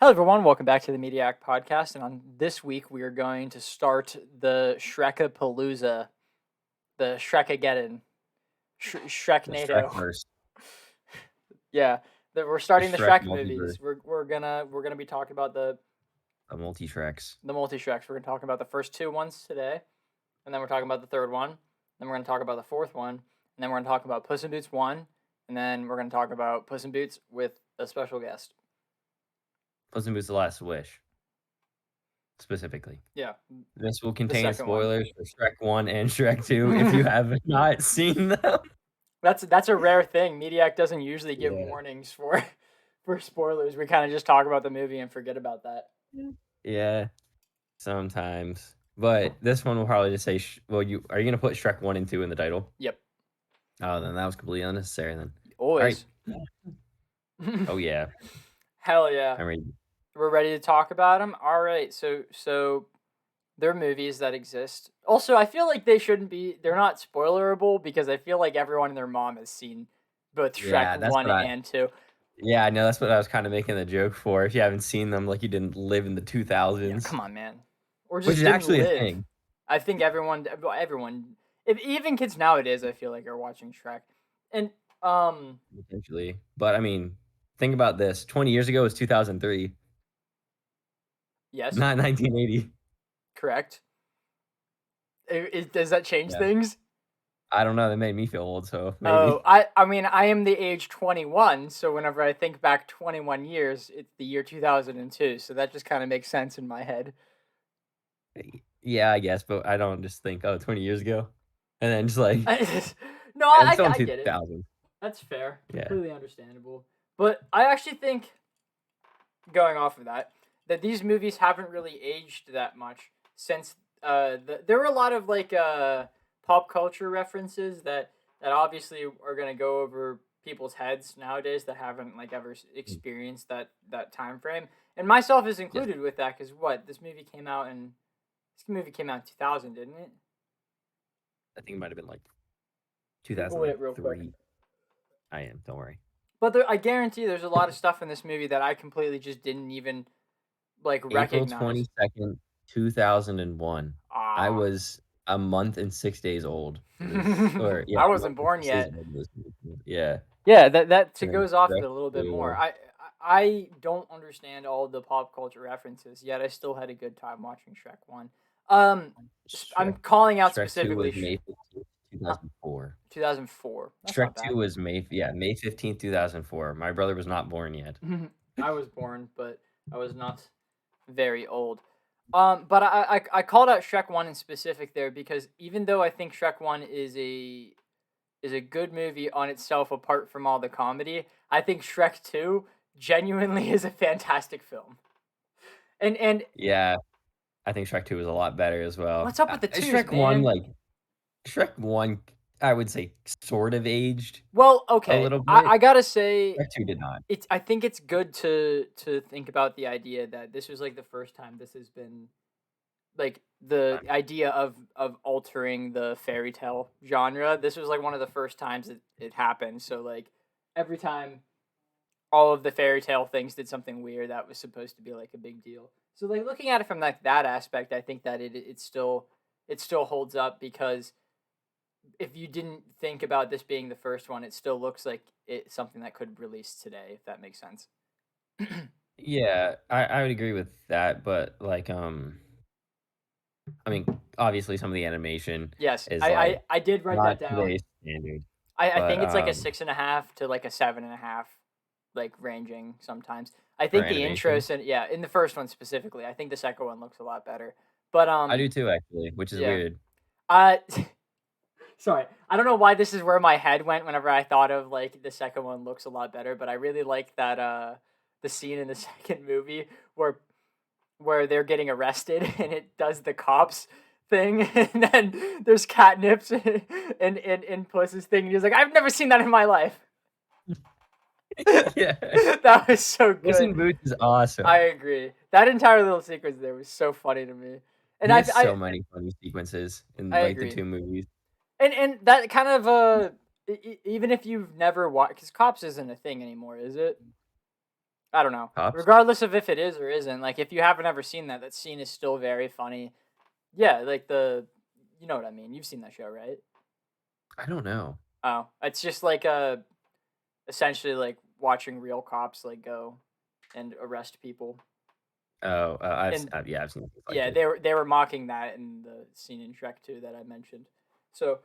Hello, everyone. Welcome back to the Mediak podcast. And on this week, we are going to start the Shrekapalooza, the Shrekageddon, Shrek The Shrek NATO. verse, Yeah, we're the starting the Shrek Shrek multiverse, movies. We're gonna be talking about the multi Shreks. the multi Shreks. We're gonna talk about the first two ones today, and then we're talking about the third one. Then we're gonna talk about the fourth one, and then we're gonna talk about Puss in Boots 1, and then we're gonna talk about Puss in Boots with a special guest. Puss in Boots: The Last Wish, specifically. Yeah, This will the contain second one. spoilers for Shrek 1 and Shrek 2 if you have not seen them. That's a rare thing. Mediac doesn't usually give Yeah. warnings for for spoilers. We kind of just talk about the movie and forget about that. Yeah, sometimes. But this one will probably just say, are you going to put Shrek 1 and 2 in the title? Yep. Oh, then that was completely unnecessary then. Always. All right. Oh, yeah. Hell yeah. I'm ready. We're ready to talk about them. All right. So they're movies that exist. Also, I feel like they're not spoilerable because I feel like everyone and their mom has seen both Shrek Yeah, that's 1 what and 2. yeah, I know that's what I was kind of making the joke for. If you haven't seen them, like you didn't live in the Yeah, 2000s, come on, man. Or which just is didn't actually a live. thing. I think everyone, if even kids nowadays, I feel like are watching Shrek. And Potentially. But I mean, think about this. 20 years ago was 2003, yes, not 1980. correct. Does that change Yeah. things? I don't know. That made me feel old, so maybe. Oh, I mean, I am the age 21, so whenever I think back 21 years, it's the year 2002, so that just kind of makes sense in my head. Yeah, I guess, but I don't just think, oh, 20 years ago. And then just like, No, and it's still in I get it. 2000. That's fair. Yeah. Completely understandable. But I actually think, going off of that, that these movies haven't really aged that much since there were a lot of pop culture references that obviously are going to go over people's heads nowadays that haven't like ever experienced that time frame, and myself is Yes. included with that because this movie came out in 2000, didn't it? I think it might have been like Google it real 2003. quick. I am, don't worry. But I guarantee there's a lot of stuff in this movie that I completely just didn't even like April recognize. 22nd, 2001. I Ah. was a month and 6 days old for this. Or, yeah, I a wasn't month and born 6 days yet. old for this movie. Yeah. Yeah, that And then goes off of Shrek it a little bit more. 2. I don't understand all the pop culture references, yet I still had a good time watching Shrek 1. I'm Shrek calling out Shrek 2 was specifically May 15th, huh, 2004. 2004. That's Shrek not bad. 2 was May 15th, 2004. My brother was not born yet. I was born, but I was not very old. But I called out Shrek 1 in specific there because even though I think Shrek 1 is a good movie on itself apart from all the comedy, I think Shrek 2 genuinely is a fantastic film. And Yeah, I think Shrek 2 was a lot better as well. what's up with the twos, Shrek 1, man? Shrek 1, I would say, sort of aged Well, a okay, little bit. I gotta say, Shrek 2 did not. I think it's good to think about the idea that this was like the first time this has been like the idea of altering the fairy tale genre. This was like one of the first times it happened. So like every time all of the fairy tale things did something weird, that was supposed to be like a big deal. So like looking at it from like that aspect, I think that it still holds up because if you didn't think about this being the first one, it still looks like it's something that could release today, if that makes sense. Yeah, I would agree with that, but I mean, obviously some of the animation Yes, is like I did write not that down. today's standard. I But think it's like a 6.5 to like a 7.5, like ranging sometimes. I for think the intro, animation, yeah, in the first one specifically. I think the second one looks a lot better. But I do too actually, which is yeah. weird. Uh, sorry, I don't know why this is where my head went whenever I thought of like the second one looks a lot better. But I really like that the scene in the second movie where they're getting arrested and it does the cops thing and then there's catnips in Puss's thing and he's like, I've never seen that in my life. Yeah. That was so Puss in good. Boots is awesome. I agree. That entire little sequence there was so funny to me. And He has so many funny sequences in I like the agree. 2 movies. And that kind of even if you've never watched, because Cops isn't a thing anymore, is it? I don't know. Cops? Regardless of if it is or isn't, like if you haven't ever seen that, that scene is still very funny. Yeah, like you know what I mean. You've seen that show, right? I don't know. Oh, it's just like essentially like watching real cops like go and arrest people. Oh, And yeah, I've seen things like yeah, this. they were mocking that in the scene in Shrek 2 that I mentioned. So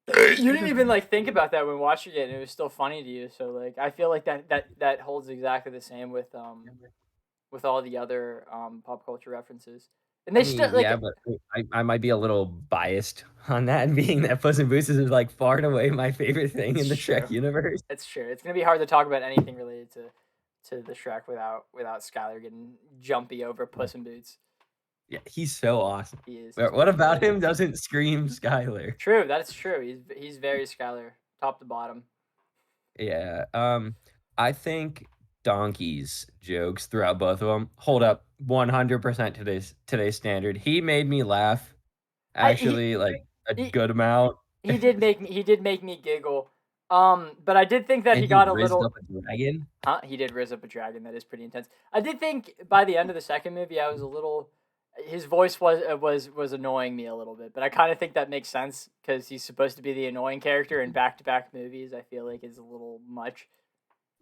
you didn't even like think about that when watching it, and it was still funny to you. So like I feel like that holds exactly the same with all the other pop culture references. And I they still mean, yeah, like but I might be a little biased on that, being that Puss in Boots is like far and away my favorite thing in it's the true. Shrek universe. It's true. It's gonna be hard to talk about anything related to the Shrek without Skylar getting jumpy over Puss in Boots. Yeah, he's so awesome. He is. He's But what very about funny. him doesn't scream Skyler? True. That's true. He's very Skylar, top to bottom. Yeah. I think Donkey's jokes throughout both of them hold up 100% today's standard. He made me laugh I actually like a he good amount, he did make me giggle. But I did think that and he he got a rizzed up little. a dragon. Huh? He did riz up a dragon. That is pretty intense. I did think by the end of the second movie, I was a little. His voice was annoying me a little bit, but I kind of think that makes sense because he's supposed to be the annoying character in back-to-back movies. I feel like is a little much,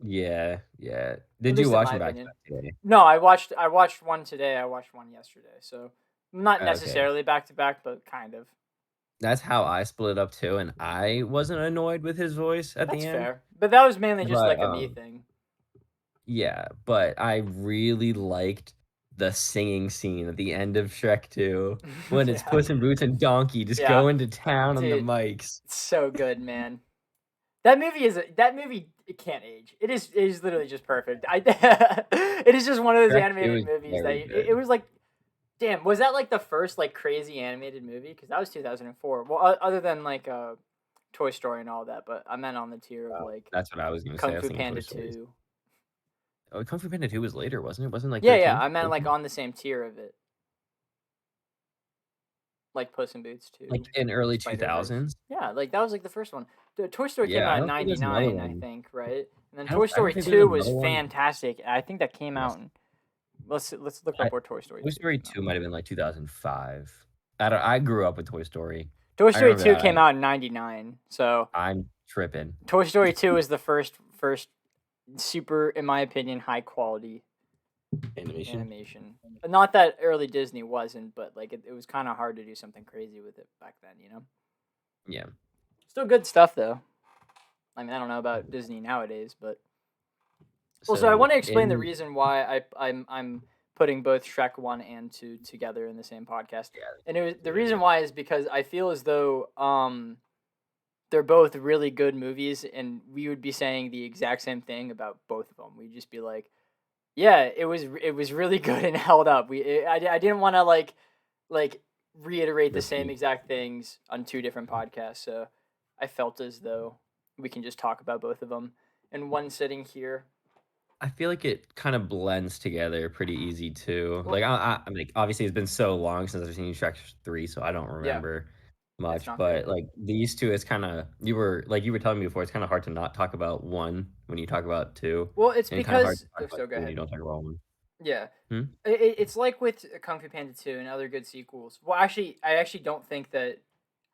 Yeah, yeah. at Did you least in watch my him back to opinion. back today? No, I watched one today. I watched one yesterday. So not Okay. necessarily back-to-back, but kind of. That's how I split it up too, and I wasn't annoyed with his voice at That's the end. fair, but that was mainly just But like a me thing. yeah, but I really liked the singing scene at the end of Shrek 2 when it's Yeah, Puss in Boots and Donkey just yeah, going to town on the dude, mics. it's so good, man. That movie. It can't age. It is literally just perfect. It is just one of those Shrek 2 animated is movies that very it good. was like, damn, was that like the first like crazy animated movie? Because that was 2004. Well, other than like Toy Story and all that, but I meant on the tier of Wow, like that's what I was gonna say. Kung I was Fu thinking Toy Panda Stories. 2. Oh, Kung Fu Panda 2 was later, wasn't it? Wasn't it like Yeah, yeah, 13? I meant like 14? on the same tier of it, like Puss in Boots Like 2, in early Spider Verse. 2000s? Yeah, like that was like the first one. The Toy Story came Yeah, out I in don't think there's another '99, I one. think, right? And then I don't Toy I don't Story think there's 2 was another one. fantastic. I think that came Yes. out in, let's look I up where Toy Story Toy 2 Story came out. 2 might have been like 2005. I grew up with Toy Story. Toy I Story remember 2 that. came out in '99. So I'm tripping. Toy Story 2 is the first super, in my opinion, high quality Animation. animation. Not that early Disney wasn't, but like it was kind of hard to do something crazy with it back then, you know? Yeah. Still good stuff though. I mean, I don't know about Disney nowadays, but also I So want to explain the in reason why I'm putting both Shrek 1 and 2 together in the same podcast. And the yeah, reason why is because I feel as though they're both really good movies, and we would be saying the exact same thing about both of them. We'd just be like, yeah, it was really good and held up. I didn't want to like reiterate the same repeat. exact things on two different podcasts, so I felt as though we can just talk about both of them in one sitting here. I feel like it kind of blends together pretty easy too. Well, Like I mean, obviously it's been so long since I've seen Shrek 3, so I don't yeah, remember it's much. not fair. But like these two, it's kind of you were telling me before, it's kind of hard to not talk about one when you talk about two, Well, it's and kind of hard because to talk about so go two when you ahead. don't talk about one. Yeah, Hmm? it's like with Kung Fu Panda 2 and other good sequels. Well, actually, I actually don't think that.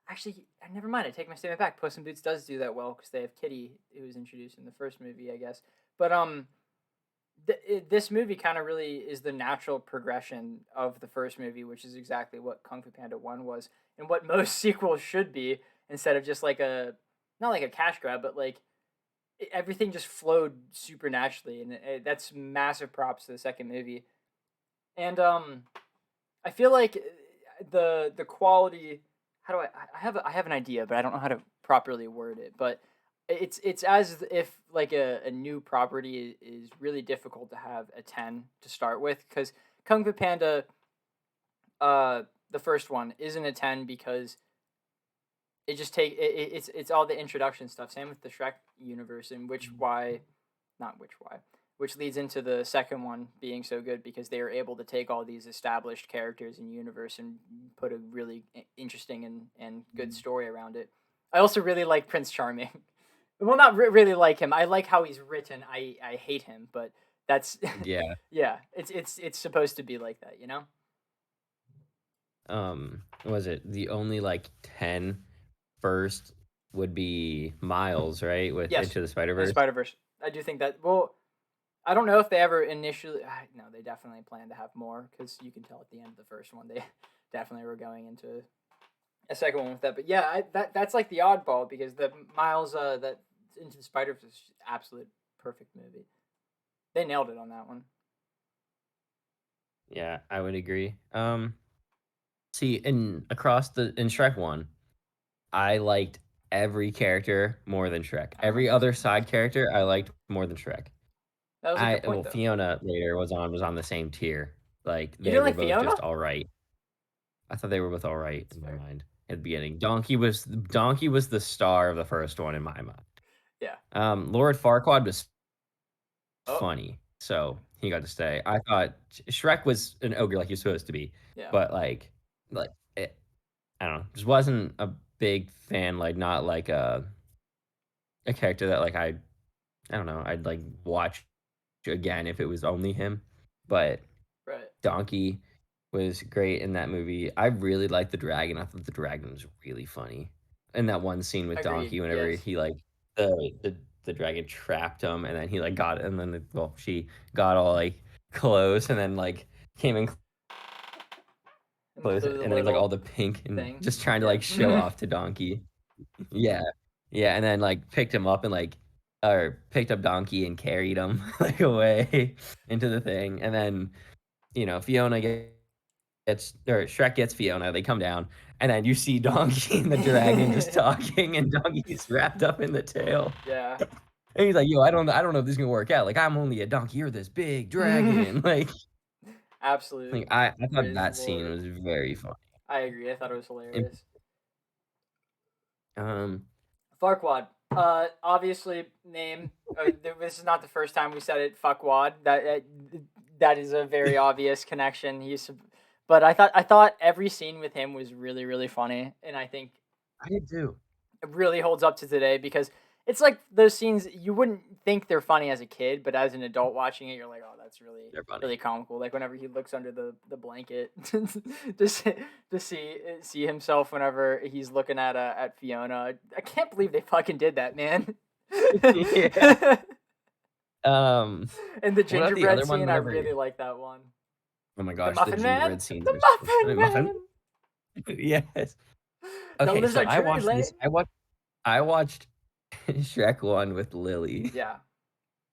Actually, never mind. I take my statement back. Puss in Boots does do that well because they have Kitty, who was introduced in the first movie, I guess. But this movie kind of really is the natural progression of the first movie, which is exactly what Kung Fu Panda 1 was, and what most sequels should be, instead of just like not like a cash grab, but like everything just flowed super naturally, and that's massive props to the second movie. And I feel like the quality. How do I have an idea, but I don't know how to properly word it. But it's as if like a new property is really difficult to have a 10 to start with, because Kung Fu Panda, the first one, isn't a 10 because it's all the introduction stuff. Same with the Shrek universe, and which leads into the second one being so good because they are able to take all these established characters in universe and put a really interesting and good story around it. I also really like Prince Charming. Well, not really like him. I like how he's written. I hate him, but That's Yeah. yeah, it's supposed to be like that, you know? Was it the only, like, 10 first would be Miles, right, with Yes, Into the in the Spider-Verse? Spider-Verse. I do think that well, I don't know if they ever initially no, they definitely plan to have more because you can tell at the end of the first one, they definitely were going into a second one with that. But yeah, that's like the oddball because the Miles, that Into the Spider-Verse is absolute perfect movie. They nailed it on that one. Yeah, I would agree. See, in Shrek 1, I liked every character more than Shrek. I Every remember other saying that. side character I liked more than Shrek. That was a good point, though. Fiona later was on the same tier. Like, You they didn't were like both Fiona? just alright. I thought they were both alright That's in my fair. mind at the beginning. Donkey was the star of the first one in my mind. Yeah. Lord Farquaad was Oh, funny, so he got to stay. I thought Shrek was an ogre like he's supposed to be, yeah. but, like, I don't know, just wasn't a big fan, like, not like a character that, like, I don't know, I'd, like, watch again if it was only him, but Right. Donkey was great in that movie. I really liked the dragon. I thought the dragon was really funny. In that one scene with Agreed. Donkey, whenever Yes. he like the dragon trapped him, and then he like got and then she got all like close, and then like came in And close, blew the and then like all little the pink and thing. just trying to Yeah. like show off to Donkey. Yeah, yeah, and then like picked him up and like or picked up Donkey and carried him like away into the thing, and then Fiona Shrek gets Fiona, they come down, and then you see Donkey and the dragon just talking, and Donkey's wrapped up in the tail. Yeah. And he's like, "Yo, I don't know if this is gonna work out. Like, I'm only a donkey. You're this big dragon." Absolute I thought praise the that scene Lord. was very funny. I agree. I thought it was And, hilarious. um, Farquad. Obviously, name. This is not the first time we said it. Fuckwad. That is a very obvious connection. But I thought every scene with him was really really funny, and I think I did too. it really holds up to today because it's like those scenes you wouldn't think they're funny as a kid, but as an adult watching it, you're like, oh, that's really They're funny. really comical. Like whenever he looks under the blanket to see, to see himself whenever he's looking at Fiona. I can't believe they fucking did that, man. Yeah. And the What about the gingerbread other one scene, I whenever really like that one. oh my The gosh, the Muffin Man, gingerbread scenes the are so Muffin the muffin? Man. Yes. The Okay, so lizard truly. I watched Shrek 1 with Lily. Yeah,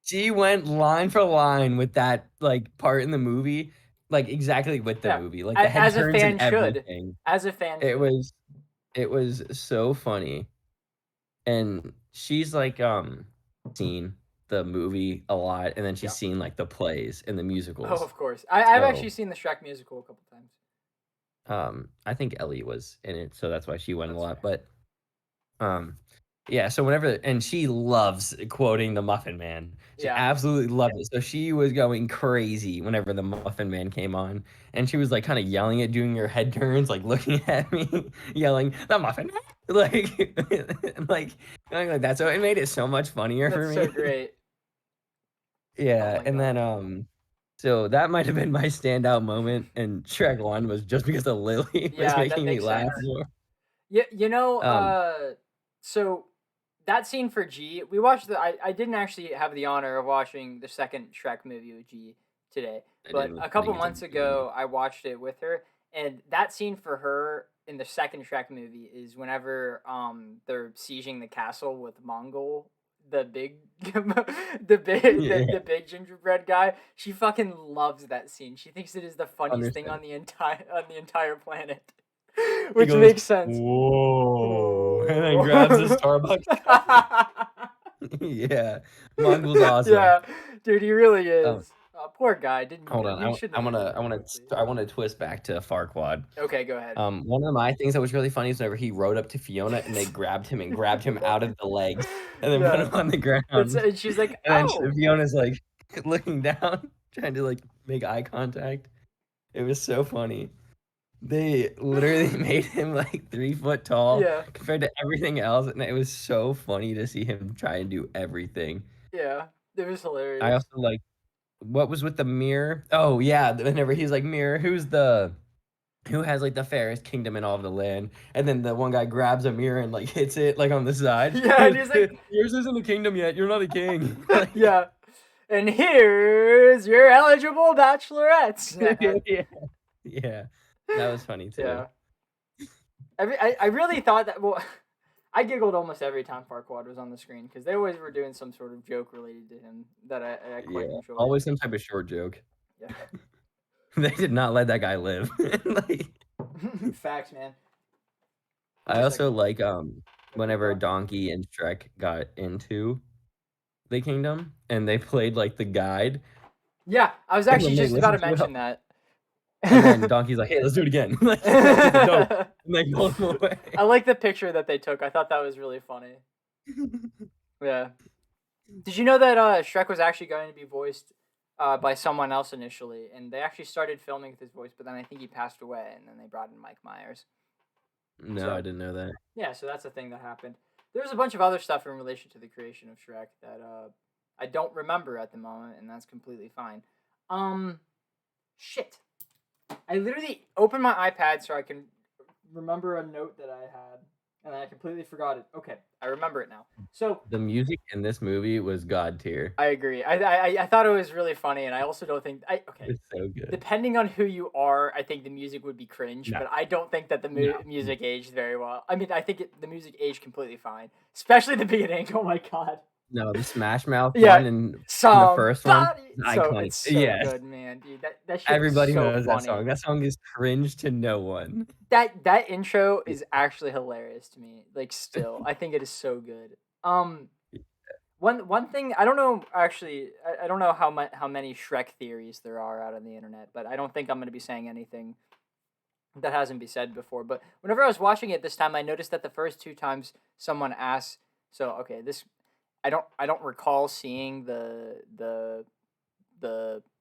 She went line for line with that, like, part in the movie, like, exactly with the yeah. movie, like, the head As a turns and fan should. everything. As a fan It should. was it was so funny, and she's, like, seen the movie a lot, and then Yeah. she's seen, like, the plays and the Oh, musicals. of course. I've So, actually seen the Shrek musical a couple times. I think Ellie was in it, so that's why she went a That's lot, fair. but Um, yeah, so whenever and she loves quoting the Muffin Man. She Yeah. absolutely loved it. So she was going crazy whenever the Muffin Man came on, and she was, like, kinda yelling it, doing her head turns, like, looking at me, yelling, "The Muffin Man!" Like like, going like that. So it made it so much funnier for That's so me. great. Oh Yeah, my and then, god. so that might have been my standout moment in Shrek 1 was just because of Lily was Yeah, that making me makes laugh sense. more. You know, Um, so that scene for G, we watched I didn't actually have the honor of watching the second Shrek movie with G today, but a I didn't couple get to months do it. ago I watched it with her, and that scene for her in the second Shrek movie is whenever they're sieging the castle with Mongol, the big Yeah, the big gingerbread guy. She fucking loves that scene. She thinks it is the funniest thing understand. on the entire planet. He Which goes, makes sense. "Whoa," and then grabs his Whoa. Starbucks cup. Yeah, Mongol's awesome. Yeah, dude, he really Um, is. Poor guy. Didn't hold on, he shouldn't have ended that quickly. I wanna twist back to Farquaad. Okay, go ahead. One of my things that was really funny is whenever he rode up to Fiona and they grabbed him and grabbed him out of the legs and then put Yeah, him on the it's ground, and she's like, and then oh, Fiona's, like, looking down, trying to, like, make eye contact. It was so funny. They literally made him, like, 3 foot tall yeah, compared to everything else, and it was so funny to see him try and do everything. yeah. It was I hilarious. also like what was with the mirror? Oh yeah, whenever he's like, mirror, who has like the fairest kingdom in all of the land? And then the one guy grabs a mirror and like hits it like on the side. Yeah, and he's like, Yours isn't a kingdom yet. You're not a king. Like, yeah. And here's your eligible bachelorettes. yeah, yeah, that was funny too. Yeah. I really thought that. Well, I giggled almost every time Farquaad was on the screen because they always were doing some sort of joke related to him that I quite Yeah, enjoyed. always some type of short joke. Yeah. They did not let that guy live. Like, Facts, man. I Almost like also like keep whenever going. Donkey and Shrek got into the kingdom and they played like the guide Yeah, I was and actually then they just about to listened to it mention that. and then Donkey's like, "Hey, let's do it again." Like, he's like, "No," and they blow him away. I like the picture that they took. I thought that was really funny. Yeah. Did you know that Shrek was actually going to be voiced by someone else initially, and they actually started filming with his voice, but then I think he passed away, and then they brought in Mike Myers. No, I So didn't know that. yeah, so that's the thing that happened. There's a bunch of other stuff in relation to the creation of Shrek that I don't remember at the moment, and that's completely fine. Shit. I literally opened my iPad so I can remember a note that I had, and I completely forgot it. Okay, I remember it now. So The music in this movie was god tier. I agree. I thought it was really funny, and I also don't think okay. It's so good. Depending on who you are, I think the music would be cringe, No. but I don't think that the No. music aged very well. I mean, I think the music aged completely fine, especially the beginning. Oh my god. No, the Smash Mouth Yeah, one and the first one, iconic. It's so Yeah. good, man, dude. That shit Everybody is so knows that funny. song. That song is cringe to no one. That intro is actually hilarious to me. Like, still, I think it is so good. One thing I don't know actually. I don't know how many Shrek theories there are out on the internet, but I don't think I'm going to be saying anything that hasn't been said before. But whenever I was watching it this time, I noticed that the first two times someone asked. So okay, this I don't recall seeing the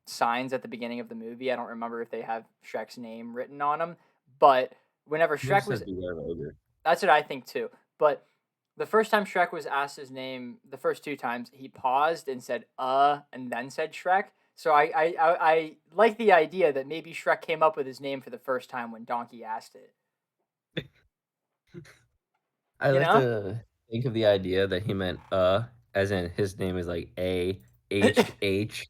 signs at the beginning of the movie. I don't remember if they have Shrek's name written on them, but whenever Shrek was, that's what I think too. But the first time Shrek was asked his name, the first two times he paused and said and then said Shrek. So I like the idea that maybe Shrek came up with his name for the first time when Donkey asked it. I You like know? to think of the idea that he meant as in his name is like A-H-H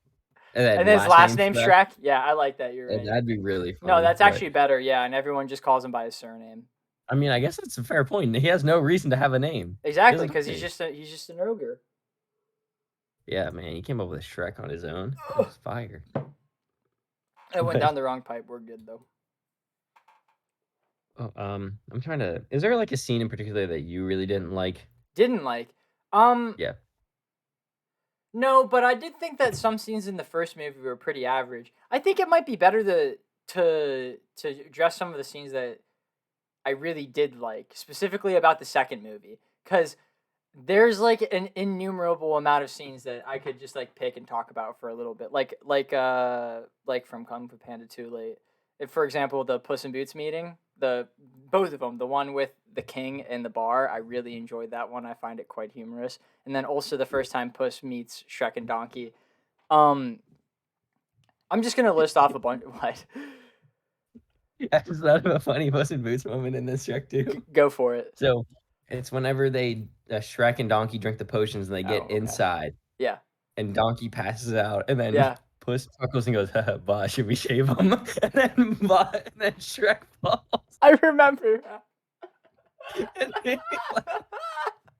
and And then then his last name name Shrek. Shrek. Yeah, I like that. You're right. That'd be really funny. No, that's but actually better. Yeah, and everyone just calls him by his surname. I mean, I guess that's a fair point. He has no reason to have a name. Exactly, because he's just an ogre. Yeah, man, he came up with Shrek on his own. It was fire. I went down the wrong pipe. We're good though. Oh, I'm trying to. Is there like a scene in particular that you really didn't like? Didn't like. Yeah. No, but I did think that some scenes in the first movie were pretty average. I think it might be better to address some of the scenes that I really did like, specifically about the second movie, because there's like an innumerable amount of scenes that I could just like pick and talk about for a little bit, like from Kung Fu Panda 2. Like, if, for example, the Puss in Boots meeting, both of them, the one with the king and the bar, I really enjoyed that one. I find it quite humorous, and then also the first time Puss meets Shrek and Donkey. I'm just gonna list off a bunch. What? I just thought of a funny Puss in Boots moment in this Shrek too. Go for it. So it's whenever they Shrek and Donkey drink the potions and they get inside. Yeah. And Donkey passes out, and then Yeah. Puss chuckles and goes, "Haha, bah, should we shave him?" And then Shrek falls. I remember.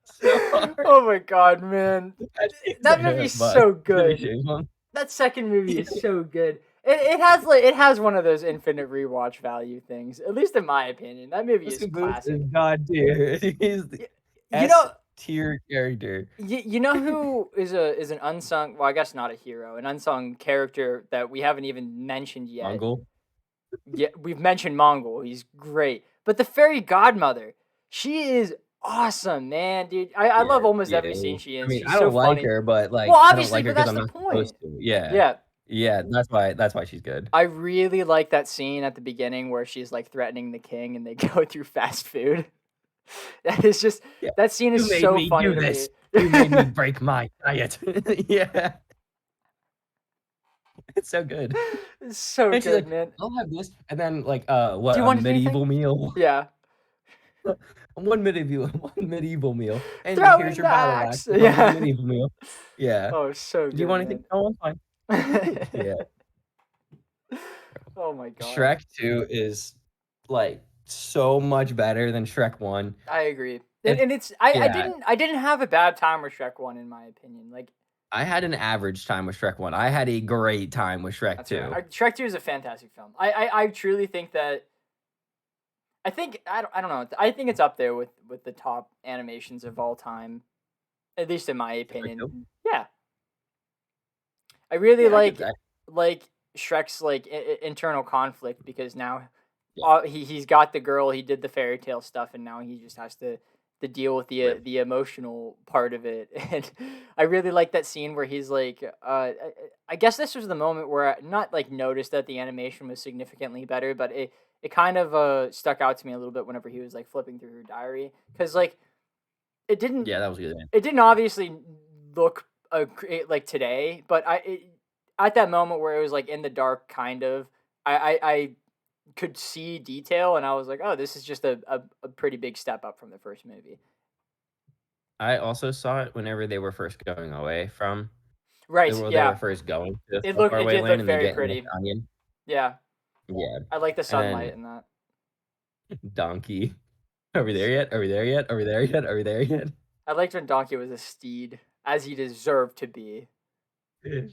So oh my god, man! That movie's so good. That second movie is so good. It has one of those infinite rewatch value things. At least in my opinion, that movie is classic. God tier. He's the tier character. You know who is an unsung? Well, I guess not a hero, an unsung character that we haven't even mentioned yet. Mongol. Yeah, we've mentioned Mongol. He's great, but the fairy godmother, she is awesome, man, dude. I love almost every scene she is. I mean, she's I don't so like funny. her, but like, well, I obviously, don't like her but that's I'm the not point. supposed to. Yeah. Yeah, that's why she's good. I really like that scene at the beginning where she's like threatening the king and they go through fast food. That is just that scene is so funny to me. You made me break my diet. Yeah. It's so good. It's so And she's good, like, man. "I'll have this," and then, like, Do "What, you a want anything? medieval meal?" Yeah. One medieval meal, and Throw here's in your the battle axe axe. to come with the Yeah. medieval meal. Yeah. Oh, so "Do you good, want anything?" man. "No, I'm fine." Yeah. Oh my god. Shrek 2 is, like, so much better than Shrek 1. I agree. And It's and it's I yeah, didn't have a bad time with Shrek 1 in my opinion. Like I had an average time with Shrek 1. I had a great time with Shrek that's right. 2. Shrek 2 is a fantastic film. I truly think that I don't know. I think it's up there with the top animations of all time, at least in my Shrek opinion. 2? Yeah. I really Yeah, I get that. like Shrek's like internal conflict because now Yeah, he's got the girl, he did the fairy tale stuff, and now he just has to deal with right. the emotional part of it. And I really like that scene where he's like, I guess this was the moment where I not like noticed that the animation was significantly better, but it kind of stuck out to me a little bit whenever he was like flipping through her diary because like it didn't Yeah, that was good, man. it didn't obviously look like today, but at that moment where it was like in the dark, kind of, I could see detail, and I was like, oh, this is just a pretty big step up from the first movie. I also saw it whenever they were first going away from Right? they were Yeah. first going to the It So looked. Far It Away did Land, look and they very get in the pretty. canyon. Yeah. Yeah, I like the and then sunlight in that. Donkey. "Are we there yet? Are we there yet? Are we there yet? Are we there yet?" I liked when Donkey was a steed, as he deserved to be.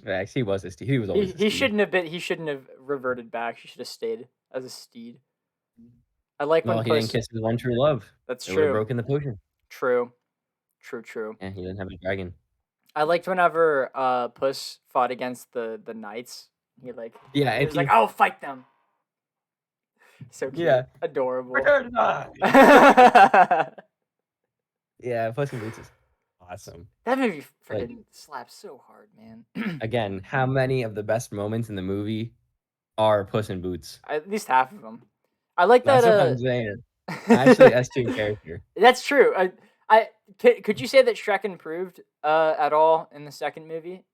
Facts, he was a steed. He was always a He steed. shouldn't have been. He shouldn't have reverted back. He should have stayed as a steed. I like when Well, he didn't Puss. kiss his one true love. That's It would've true. broken the potion. True. True. True. Yeah, he didn't have a dragon. I liked whenever Puss fought against the knights. He like Yeah, he and was like, he "I'll fight them." So cute, yeah. adorable. "Return to die!" That Yeah, Puss in Boots is awesome. movie Like, freaking slaps so hard, man. again, how many of the best moments in the movie are Puss in Boots? At least half of them. I like that. That's what I'm saying. Actually, S-tier character. That's true. Could you say that Shrek improved at all in the second movie?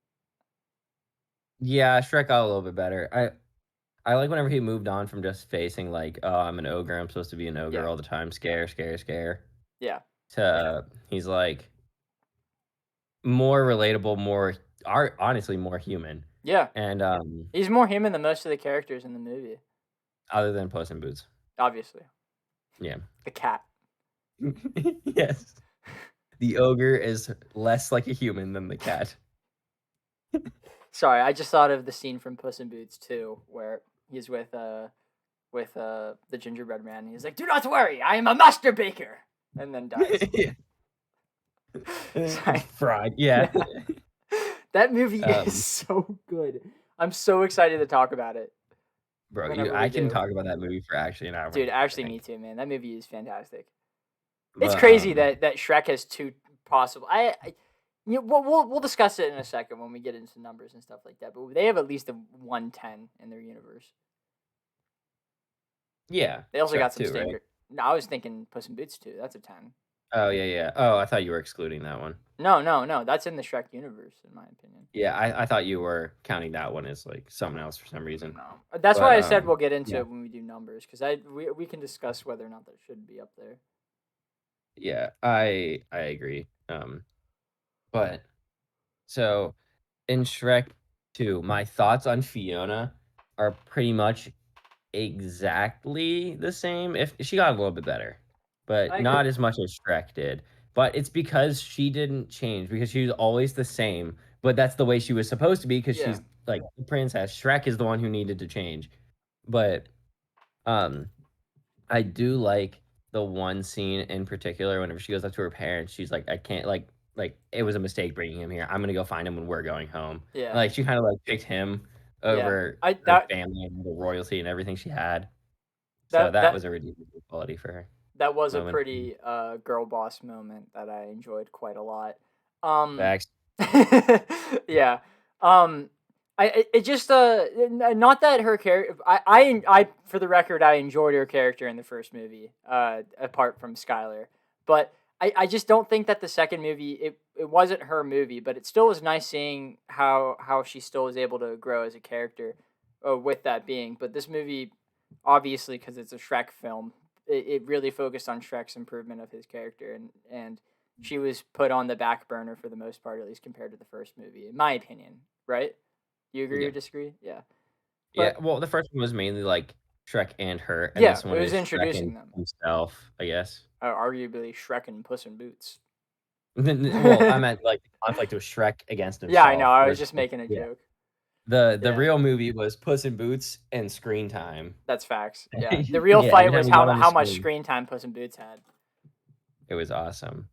Yeah, Shrek got a little bit better. I like whenever he moved on from just facing like, "Oh, I'm an ogre, I'm supposed to be an ogre Yeah, all the time, scare, scare, scare," yeah, to he's like more relatable, more honestly more human. yeah. And He's more human than most of the characters in the movie. other than Puss in Boots. Obviously, Yeah. the cat. Yes. The ogre is less like a human than the cat. Sorry, I just thought of the scene from Puss in Boots 2 where he's with the gingerbread man. And he's like, "Do not worry, I am a master baker," and then dies. Yeah. Sorry. Fried, yeah. That movie is Um, so good. I'm so excited to talk about it bro, whenever I we can do. talk about that movie for actually an hour and a Dude, half, I actually, me think. too, man. That movie is fantastic. It's But, crazy that Shrek has two possible. We'll discuss it in a second when we get into numbers and stuff like that. But they have at least a 110 in their universe. yeah, They also Shrek got some 2, right? stinger. No, I was thinking Puss in Boots too. That's a 10. Oh, yeah, yeah. Oh, I thought you were excluding that one. No, no, no. That's in the Shrek universe, in my opinion. Yeah, I thought you were counting that one as, like, someone else for some reason. No, that's But, why I said we'll get into yeah, it when we do numbers because we can discuss whether or not that should be up there. yeah, I agree. But so in Shrek 2, my thoughts on Fiona are pretty much exactly the same. If she got a little bit better, but I not agree. as much as Shrek did. But it's because she didn't change because she was always the same. But that's the way she was supposed to be because Yeah, she's like the princess. Shrek is the one who needed to change. But um I do like the one scene in particular whenever she goes up to her parents, she's like, "I can't like it was a mistake bringing him here. I'm gonna go find him when we're going home." And, yeah, like, she kinda, like, picked him yeah. over I her family and the royalty and everything she had. So that that that was a redeeming quality for her that was a moment. pretty girl boss moment that I enjoyed quite a lot. Um, Facts. yeah. Um, it just not that her character. I for the record, I enjoyed her character in the first movie. Apart from Skylar, but I just don't think that the second movie it wasn't her movie, but it still was nice seeing how she still was able to grow as a character, with that being. But this movie, obviously, because it's a Shrek film, it really focused on Shrek's improvement of his character, and she was put on the back burner for the most part, at least compared to the first movie, in my opinion. Right? Do you agree Yeah. or disagree? Yeah. Yeah, But well, the first one was mainly, like, Shrek and her, and yeah, this it one was is Shrek and introducing them. himself, I guess. Arguably Shrek and Puss in Boots. Well, I meant, like, the conflict with Shrek against Yeah, I know. himself I was versus just making a yeah. joke. The Yeah, real movie was Puss in Boots and screen time. that's facts. Yeah, the real Yeah, every fight time was he got on the how much screen, screen time Puss in Boots had. it was awesome.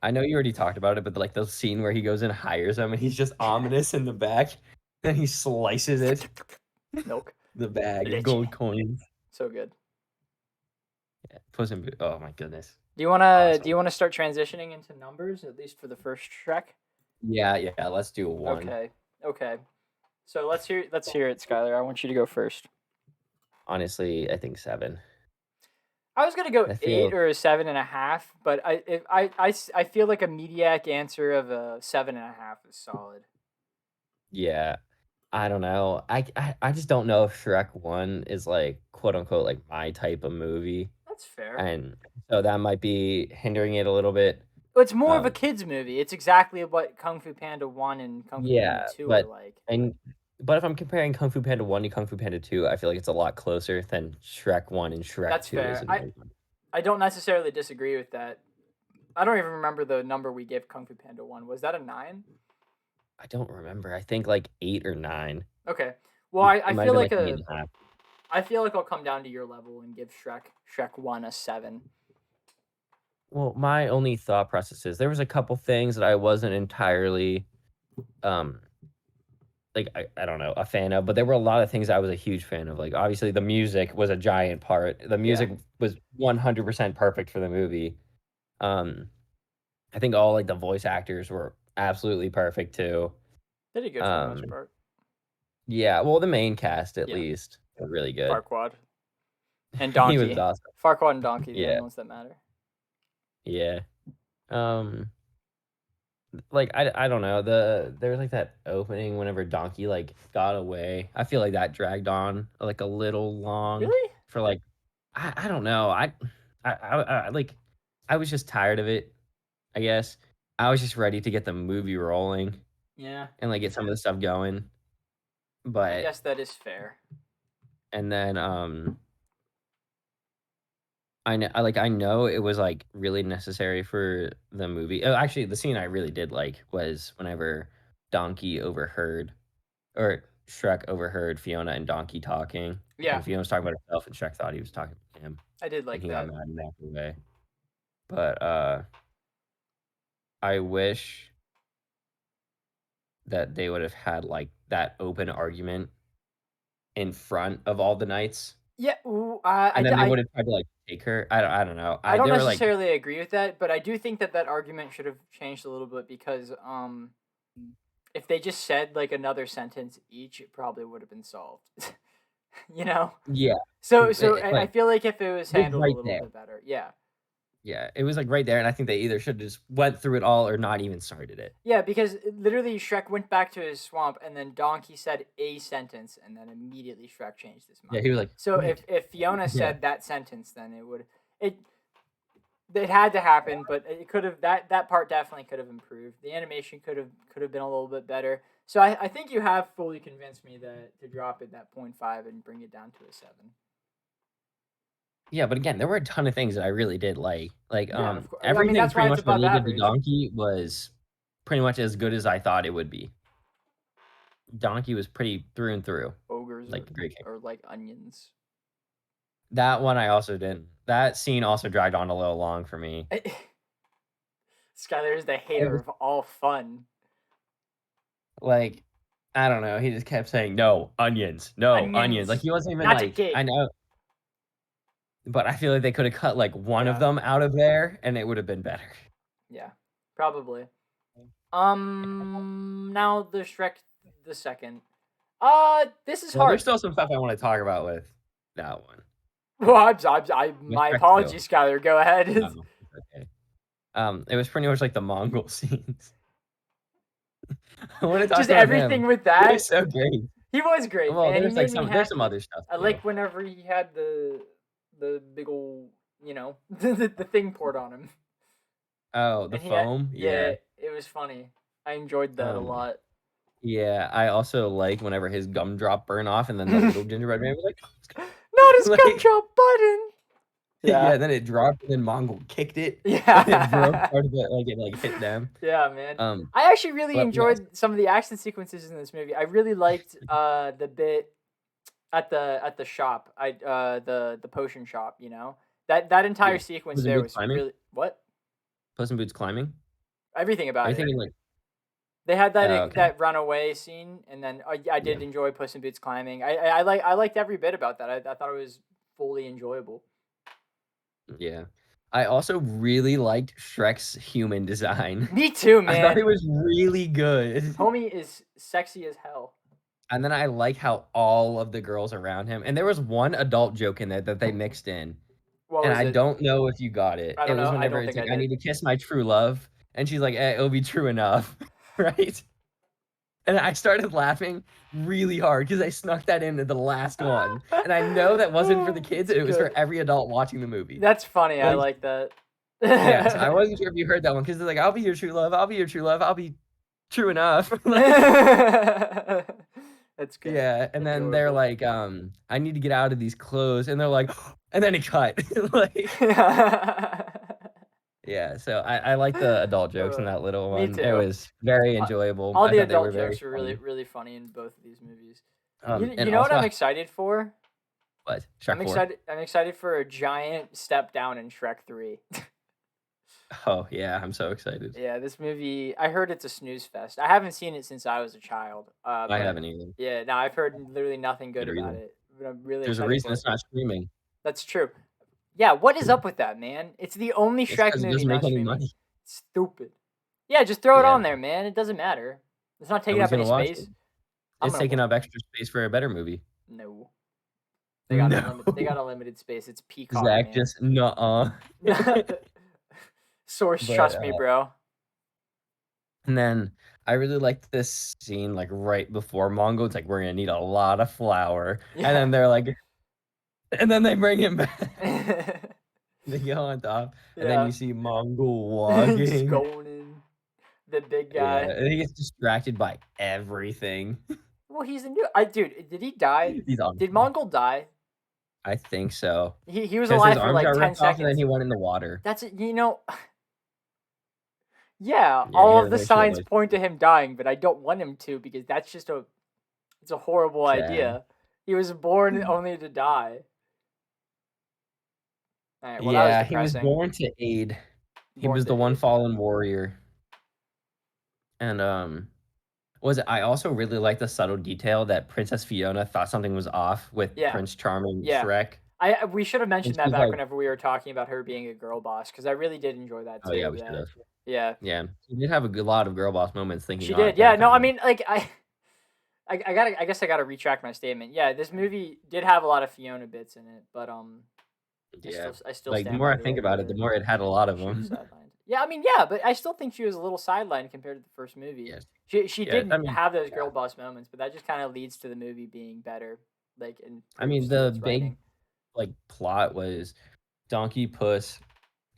I know you already talked about it, but, like, the scene where he goes and hires him, and he's just ominous in the back, and he slices it, Milk, the bag of leche, gold coins. so good. Yeah, Puss in Boots, oh my goodness, Do awesome. you wanna start transitioning into numbers, at least for the first Shrek? Yeah, let's do a 1. Okay, okay. So let's hear it, Skylar. I want you to go first. Honestly, I think 7. I was gonna go I 8 feel or a 7.5, but I feel like a Mediak answer of a 7.5 is solid. yeah, I don't know. I just don't know if Shrek 1 is, like, quote, unquote, like, "my type of movie," That's fair. and so that might be hindering it a little bit. Well, it's more of a Um, kids movie. It's exactly what Kung Fu Panda 1 and Kung Fu Panda yeah, 2 are but like. and but if I'm comparing Kung Fu Panda 1 to Kung Fu Panda 2, I feel like it's a lot closer than Shrek 1 and Shrek That's 2 is fair. in my mind. I don't necessarily disagree with that. I don't even remember the number we gave Kung Fu Panda 1. Was that a 9? I don't remember. I think, like, 8 or 9. Okay. Well, It might have been, like, 8.5. I feel like I'll come down to your level and give Shrek 1 a 7. Well, my only thought process is there was a couple things that I wasn't entirely, um like, I don't know, a fan of, but there were a lot of things I was a huge fan of, like, obviously, the music was a giant part. The Yeah. music was 100% perfect for the movie. Um, I think all, like, the voice actors were absolutely perfect too. Did it good for the most Um, part. yeah, well, the main cast, at Yeah. least, were really good. Farquaad and He was Donkey. awesome. Farquaad and Donkey, the only Yeah, ones that matter. yeah. Um, like, I don't know, there was, like, that opening whenever Donkey, like, got away. I feel like that dragged on, like, a little long Really? for, like I don't know. Like, I was just tired of it, I guess. I was just ready to get the movie rolling Yeah. and, like, get some of the stuff going, I but guess that is fair. and then, I know it was, like, really necessary for the movie actually, the scene I really did like was whenever Donkey overheard or Shrek overheard Fiona and Donkey talking, Yeah, and Fiona was talking about herself, and Shrek thought he was talking to him, I did and like he got that. mad and walked away. But, I wish that they would have had, like, that open argument in front of all the knights, Yeah, and then they would have tried to, like, take her. I don't know. I don't They were like necessarily agree with that, but I do think that that argument should have changed a little bit because if they just said like another sentence each, it probably would have been solved. you know? yeah, So I like, feel like if it was it was handled a right little there. bit better. Yeah. Yeah, it was, like, right there, and I think they either should've just went through it all or not even started it. Yeah, because literally Shrek went back to his swamp and then Donkey said a sentence and then immediately Shrek changed his Yeah, mind. he was like, So "Wait." if Fiona Yeah. said that sentence, then it it had to happen, but it could have that part definitely could have improved. The animation could have been a little bit better. So I think you have fully convinced me that to drop it that 0.5 and bring it down to a 7. Yeah, but again, there were a ton of things that I really did like. Like, Yeah, of course. I mean everything that's pretty why it's much above related to average. Donkey was pretty much as good as I thought it would be. Donkey was pretty through and through, Ogres like a great character. or like onions. That one I also didn't. That scene also dragged on a little long for me. Skylar is the It hater was of all fun. like, I don't know, he just kept saying, "No, onions. No, onions." Like, Onions. he wasn't even Not a like I cake. know, but I feel like they coulda cut, like, one of Yeah. them out of there, and it would have been better. Yeah. Probably. Now the Shrek the second. This is Well, there's hard. still some stuff I wanna talk about with that one. Well, With my Shrek 2. apologies, Skylar. Go ahead. No, it's okay. It was pretty much like the Mongol scenes. I wanna talk Just about everything him. with He was that. so great. He was great, Well, man. He there's, like, made me there's some happy. other stuff I too. like whenever he had the big ol' the thing poured on him. Oh, the And he had foam? yeah, Yeah. it was funny. I enjoyed that a Um, lot. yeah, I also like whenever his gumdrop burn off and then the Not little gingerbread man was like, his like gumdrop button. yeah, Yeah. then it dropped and then Mongol kicked it and it broke Yeah. part of it, like, it, like, hit them. Yeah, man. Um, I actually really but we also enjoyed some of the action sequences in this movie. I really liked the bit at the shop. The potion shop, you know? That entire yeah. sequence Puss in there Boots was climbing? really what? Puss in Boots climbing? Everything Are about you it. thinking like They had oh, that okay. that runaway scene, and then I Yeah, did enjoy Puss in Boots climbing. I liked every bit about that. I thought it was fully enjoyable. yeah. I also really liked Shrek's human design. Me too, I thought it man. was really good. Homie is sexy as hell. And then I like how all of the girls around him and there was one adult joke in there that they mixed in, What and was I it? don't know if you got it. I It don't was know. I whenever don't it's think like, I "I did. need to kiss my true love," and she's like, "Eh, it'll be true enough." Right? And I started laughing really hard because I snuck that into the last one, and I know that wasn't for the kids, It's it was for good. every adult watching the movie. That's funny. I Like like that. yes, I wasn't sure if you heard that one because 'cause they're like, "I'll be your true love, I'll be your true love, I'll be true enough." Like That's good. yeah, and then they're Adorable. like, "I need to get out of these clothes," and they're like, and then it cut. Like yeah, so I like the adult jokes in Uh, that little Me one. It too. was very Uh, enjoyable. All I the thought they were adult very jokes were really funny. really funny in both of these movies. And You know what also I'm excited for? what? Shrek 4? I'm excited for a giant step down in Shrek 3. Oh, yeah, I'm so excited. Yeah, this movie, I heard it's a snooze fest. I haven't seen it since I was a child. I But haven't either. yeah, no, I've heard literally nothing Good good about reason. it. But I'm really There's a excited reason for it. it's not streaming. That's true. Yeah, what is up with that, man? It's the only It's Shrek 'cause it movie doesn't make not any streaming. money. Stupid. Yeah, just throw it Yeah, on there, man. It doesn't matter. It's not taking nobody's up any gonna watch it. space. I'm It's gonna taking watch. up extra space for a better movie. No, No. They got unlimited space. It's Peacock, Zach man. just nuh-uh. Source, But, trust me, bro. and then I really liked this scene, like, right before Mongo, it's like, "We're gonna need a lot of flour," and Yeah. then they're like and then they bring him back. They go on top, and then Yeah. you see Mongol Just walking. going in. The big Yeah, guy. and he gets distracted by everything. Well, he's a new. I dude, did he die? He's Did awesome. Mongol die? I think so, He was because his alive for arms like got 10 ripped off, and then seconds. he went in the water. That's it. Yeah, Yeah, he all had of a the very short signs life. point to him dying, but I don't want him to because that's just it's a horrible Sad. idea. He was born only to die. All right, well that was Yeah, he was depressing. born to aid. He Born was to the one aid. fallen warrior, and, was it I also really like the subtle detail that Princess Fiona thought something was off with Yeah, Prince Charming yeah. Shrek, We should have and mentioned that she's back like whenever we were talking about her being a girl boss because I really did enjoy that oh, yeah, too. we That should've. yeah, Yeah, she did have a good lot of girl boss moments thinking she on did. it Yeah, that no, I time. mean like I gotta I guess I gotta retract my statement. Yeah, this movie did have a lot of Fiona bits in it, but Yeah. I still Like, the stand more by I the think about idea it, the that more it had a lot of she was them. sidelined. Yeah, I mean, yeah, but I still think she was a little sidelined compared to the first movie. Yes. She Yeah, I did mean have those yeah. girl boss moments, but that just kind of leads to the movie being better, like, and I mean, proves to the its big, writing. like, plot was Donkey Puss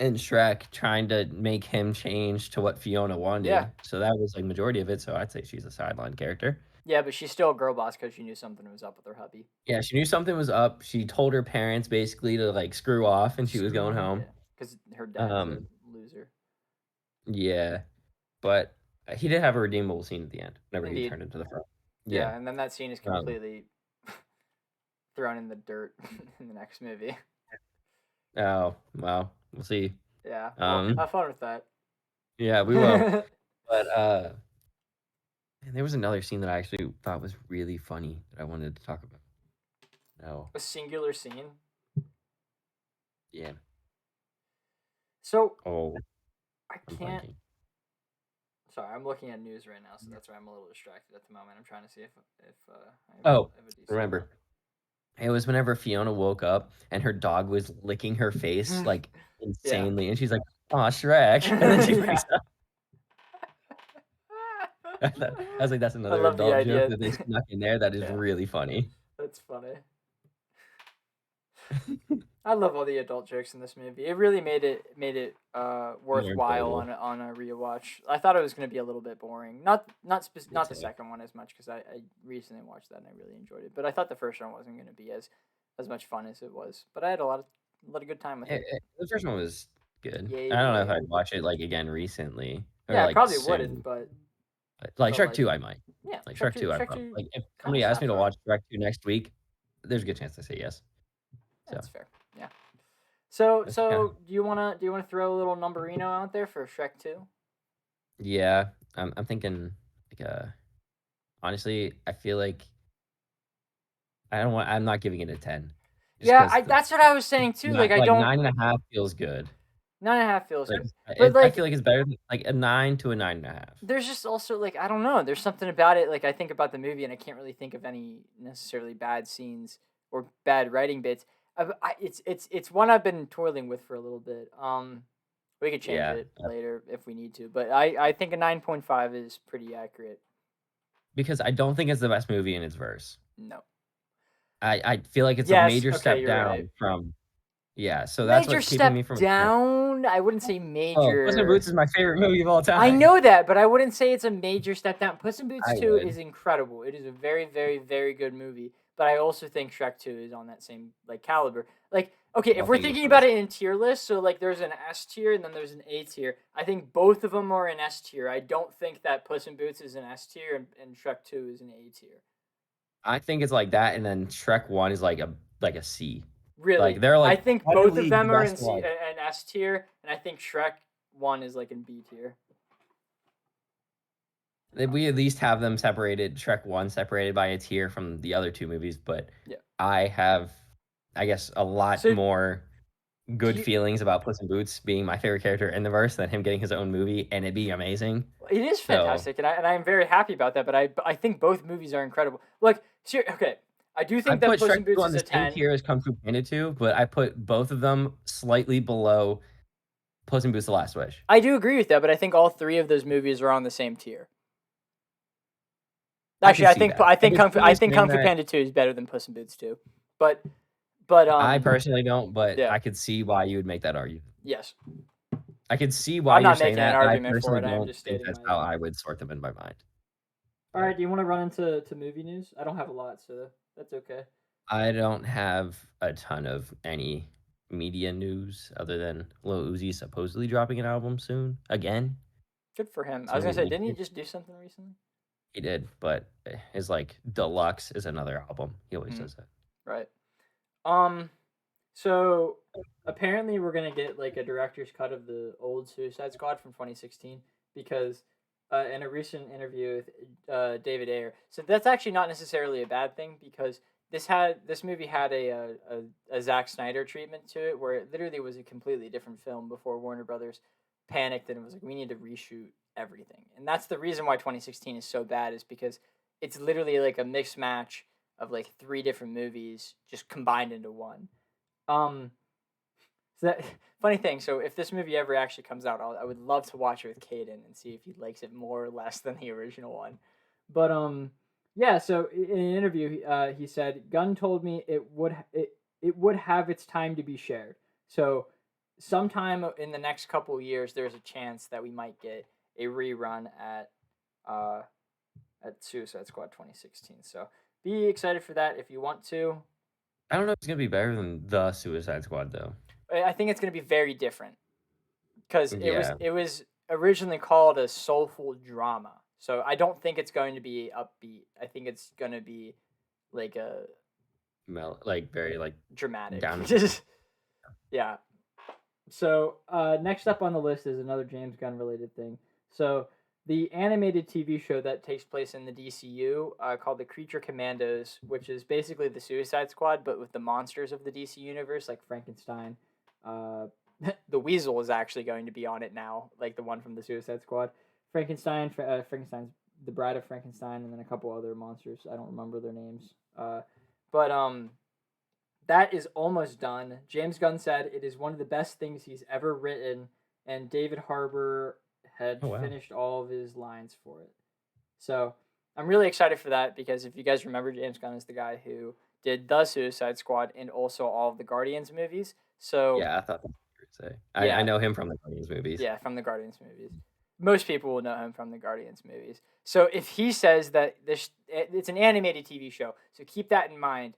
and Shrek trying to make him change to what Fiona Yeah, wanted, so that was, like, majority of it, so I'd say she's a sideline character. yeah, but she's still a girl boss because she knew something was up with her hubby. Yeah, she knew something was up, she told her parents basically to, like, screw off, and she was Screw going off, home. yeah, because her dad's a Um, loser. yeah, but, he did have a redeemable scene at the end, whenever he Indeed, turned into the frog. Yeah, yeah, and then that scene is um completely thrown in the dirt in the next movie. oh, well, we'll see. Yeah, well, Um, have fun with that. yeah, we will, but, and there was another scene that I actually thought was really funny that I wanted to talk about. No. A singular scene. Yeah. So Oh, I I'm can't. blanking. Sorry, I'm looking at news right now, so that's why I'm a little distracted at the moment. I'm trying to see if Oh, I have a decent remember. It was whenever Fiona woke up and her dog was licking her face, amount. like, Yeah, insanely, and she's like, "Aw, Shrek," and then she Yeah. freaks out. I was like, "That's I another love the adult joke idea. that they snuck in there that is Yeah, really funny." that's funny. I love all the adult jokes in this movie. It really made it More worthwhile enjoyable. on a rewatch. I thought it was going to be a little bit boring. Not the Too. second one as much because I recently watched that and I really enjoyed it. But I thought the first one wasn't going to be as much fun as it was. But I had a lot of good time with it. The first one was good. Yay, I don't know if yay. I'd watch it, like, again recently or, Yeah, I like, probably wouldn't, soon. but Like, but Shrek like 2, I might. yeah, Like, Shrek 2, I Shrek probably two like, if kind of somebody asked me to satisfying. watch Shrek 2 next week, there's a good chance I say yes. So, That's fair. Yeah. So that's kinda so do you wanna throw a little numberino out there for Shrek 2? yeah, I'm thinking, like, honestly, I feel like I'm not giving it a 10 just Yeah, 'cause I the that's what I was saying too. Like I like, don't 9.5 feels good. 9.5 feels Like, good. But I feel like like it's better than like, a 9 to a 9.5. there's just also like I don't know. There's something about it. Like I think about the movie and I can't really think of any necessarily bad scenes or bad writing bits. It's one I've been toiling with for a little bit. We could change Yeah, it later if we need to, but I think a 9.5 is pretty accurate. because I don't think it's the best movie in its verse. No. I feel like it's a Yes. major Okay, step you're right. down from yeah, so that's Major what's keeping me step from down. I wouldn't say Oh, Puss in major. Boots is my favorite movie of all I time. know that, but I wouldn't say it's a major step down. Puss in Boots I 2 would. is incredible. It is a very, very, very good movie. But I also think Shrek 2 is on that same like caliber. Like, okay, I if don't we're think it's thinking on about this it in tier list, so like there's an S tier and then there's an A tier. I think both of them are an S tier. I don't think that Puss in Boots is an S tier and Shrek 2 is an A tier. I think it's like that, and then Shrek 1 is like a C. Like, Really, they're, I like, think Premier both of League, the them are best in one. an S tier, and I think Shrek 1 is like in B tier. We at least have them separated Shrek 1 separated by a tier from the other 2 movies, but Yeah. I have, I guess, a lot So more do good you? feelings about Puss in Boots being my favorite character in the verse than him getting his own movie and it being amazing. It is So, fantastic, and I'm very happy about that. But I think both movies are incredible. Like, okay, I do I think that put Puss Shrek in 2 Boots on is the a same 10. tier as Kung Fu Panda 2, but I put both of them slightly below Puss in Boots: The Last Wish. I do agree with that, but I think all three of those movies are on the same tier. I Actually, could see that. I could see I you think saying Kung Fu that. Panda 2 is better than Puss in Boots 2. But but I personally don't, but yeah, I could see why you would make that argument. yes. I could see why I'm you're not saying making an that. I argument for personally it. I am don't just think stating that's my how opinion. I would sort them in my mind. All right, But do you want to run into movie news? I don't have a lot, so that's okay. I don't have a ton of any media news other than Lil Uzi supposedly dropping an album soon again. Good for him. I was Somebody gonna say, leaked didn't he it. just do something recently? He did, but his like deluxe is another album. He always Mm, does that. right. Um. So apparently we're gonna get like a director's cut of the old Suicide Squad from 2016 because in a recent interview with David Ayer, so that's actually not necessarily a bad thing because this movie had a Zack Snyder treatment to it where it literally was a completely different film before Warner Brothers panicked and it was like we need to reshoot everything, and that's the reason why 2016 is so bad is because it's literally like a mixed match of like three different movies just combined into one. um, so that funny thing. So if this movie ever actually comes out, I would love to watch it with Caden and see if he likes it more or less than the original one. But yeah. So in an interview, he said, "Gunn told me it would have its time to be shared. So sometime in the next couple of years, there's a chance that we might get a rerun uh at Suicide Squad 2016. So be excited for that if you want to. I don't know if it's gonna be better than the Suicide Squad though. I think it's going to be very different because Yeah, it was originally called a soulful drama. So I don't think it's going to be upbeat. I think it's going to be like a like very like dramatic. down. Yeah. So next up on the list is another James Gunn related thing. So the animated TV show that takes place in the DCU called the Creature Commandos, which is basically the Suicide Squad but with the monsters of the DC universe like Frankenstein. Uh, the Weasel is actually going to be on it now, like the one from the Suicide Squad. Frankenstein's the Bride of Frankenstein, and then a couple other monsters. I don't remember their names. But that is almost done. James Gunn said it is one of the best things he's ever written, and David Harbour had Oh wow. finished all of his lines for it. So I'm really excited for that because if you guys remember, James Gunn is the guy who did the Suicide Squad and also all of the Guardians movies. So Yeah, I thought that's what you were gonna say. I yeah, know him from the Guardians movies. yeah, from the Guardians movies. Most people will know him from the Guardians movies. So if he says that it's an animated TV show, so keep that in mind.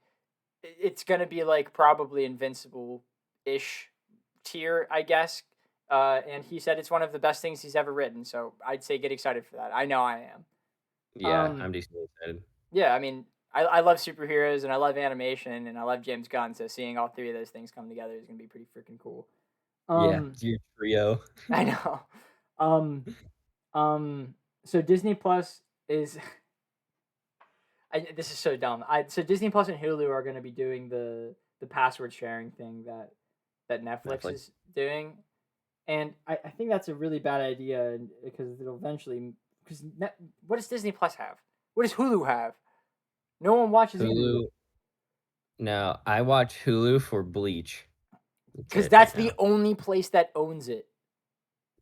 It's gonna be like probably Invincible ish tier, I guess. And he said it's one of the best things he's ever written. So I'd say get excited for that. I know I am. Yeah, Um, I'm decently excited. yeah, I mean, I love superheroes and I love animation and I love James Gunn. So seeing all three of those things come together is gonna be pretty freaking cool. Yeah, Um, it's your trio. I know. Um, um, so Disney Plus is. This is so dumb. So Disney Plus and Hulu are going to be doing the password sharing thing that Netflix Netflix. is doing, and I think that's a really bad idea because it'll eventually because what does Disney Plus have? What does Hulu have? No one watches either Hulu. No, I watch Hulu for Bleach. That's because it right that's the now. only place that owns it.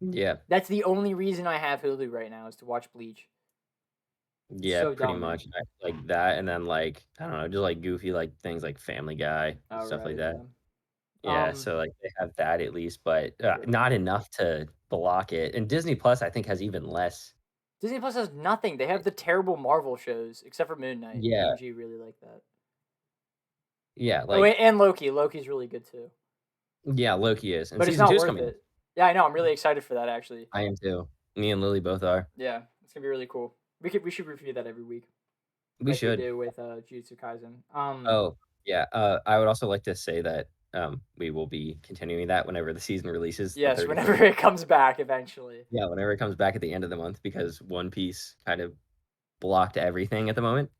Yeah. That's the only reason I have Hulu right now is to watch Bleach. It's Yeah, so pretty dumb, man. much. Like that, and then like I don't know, just like goofy like things like Family Guy and Oh stuff like right, that. yeah. Yeah, so like they have that at least, but Yeah. not enough to block it. And Disney Plus, I think, has even less. Disney Plus has nothing. They have the terrible Marvel shows except for Moon Knight. Me Yeah, and G really like that. yeah, Oh, like and Loki. Loki's really good too, yeah, Loki is, and but it's season not two is worth coming. it. Yeah, I know. I'm really excited for that actually. I am too. Me and Lily both are. Yeah, it's gonna be really cool. We should review that every week, We like we should. do with Jujutsu Kaisen. Oh, yeah. I would also like to say that we will be continuing that whenever the season releases, the Yes, whenever 31st. it comes back eventually. Yeah, whenever it comes back at the end of the month, because One Piece kind of blocked everything at the moment.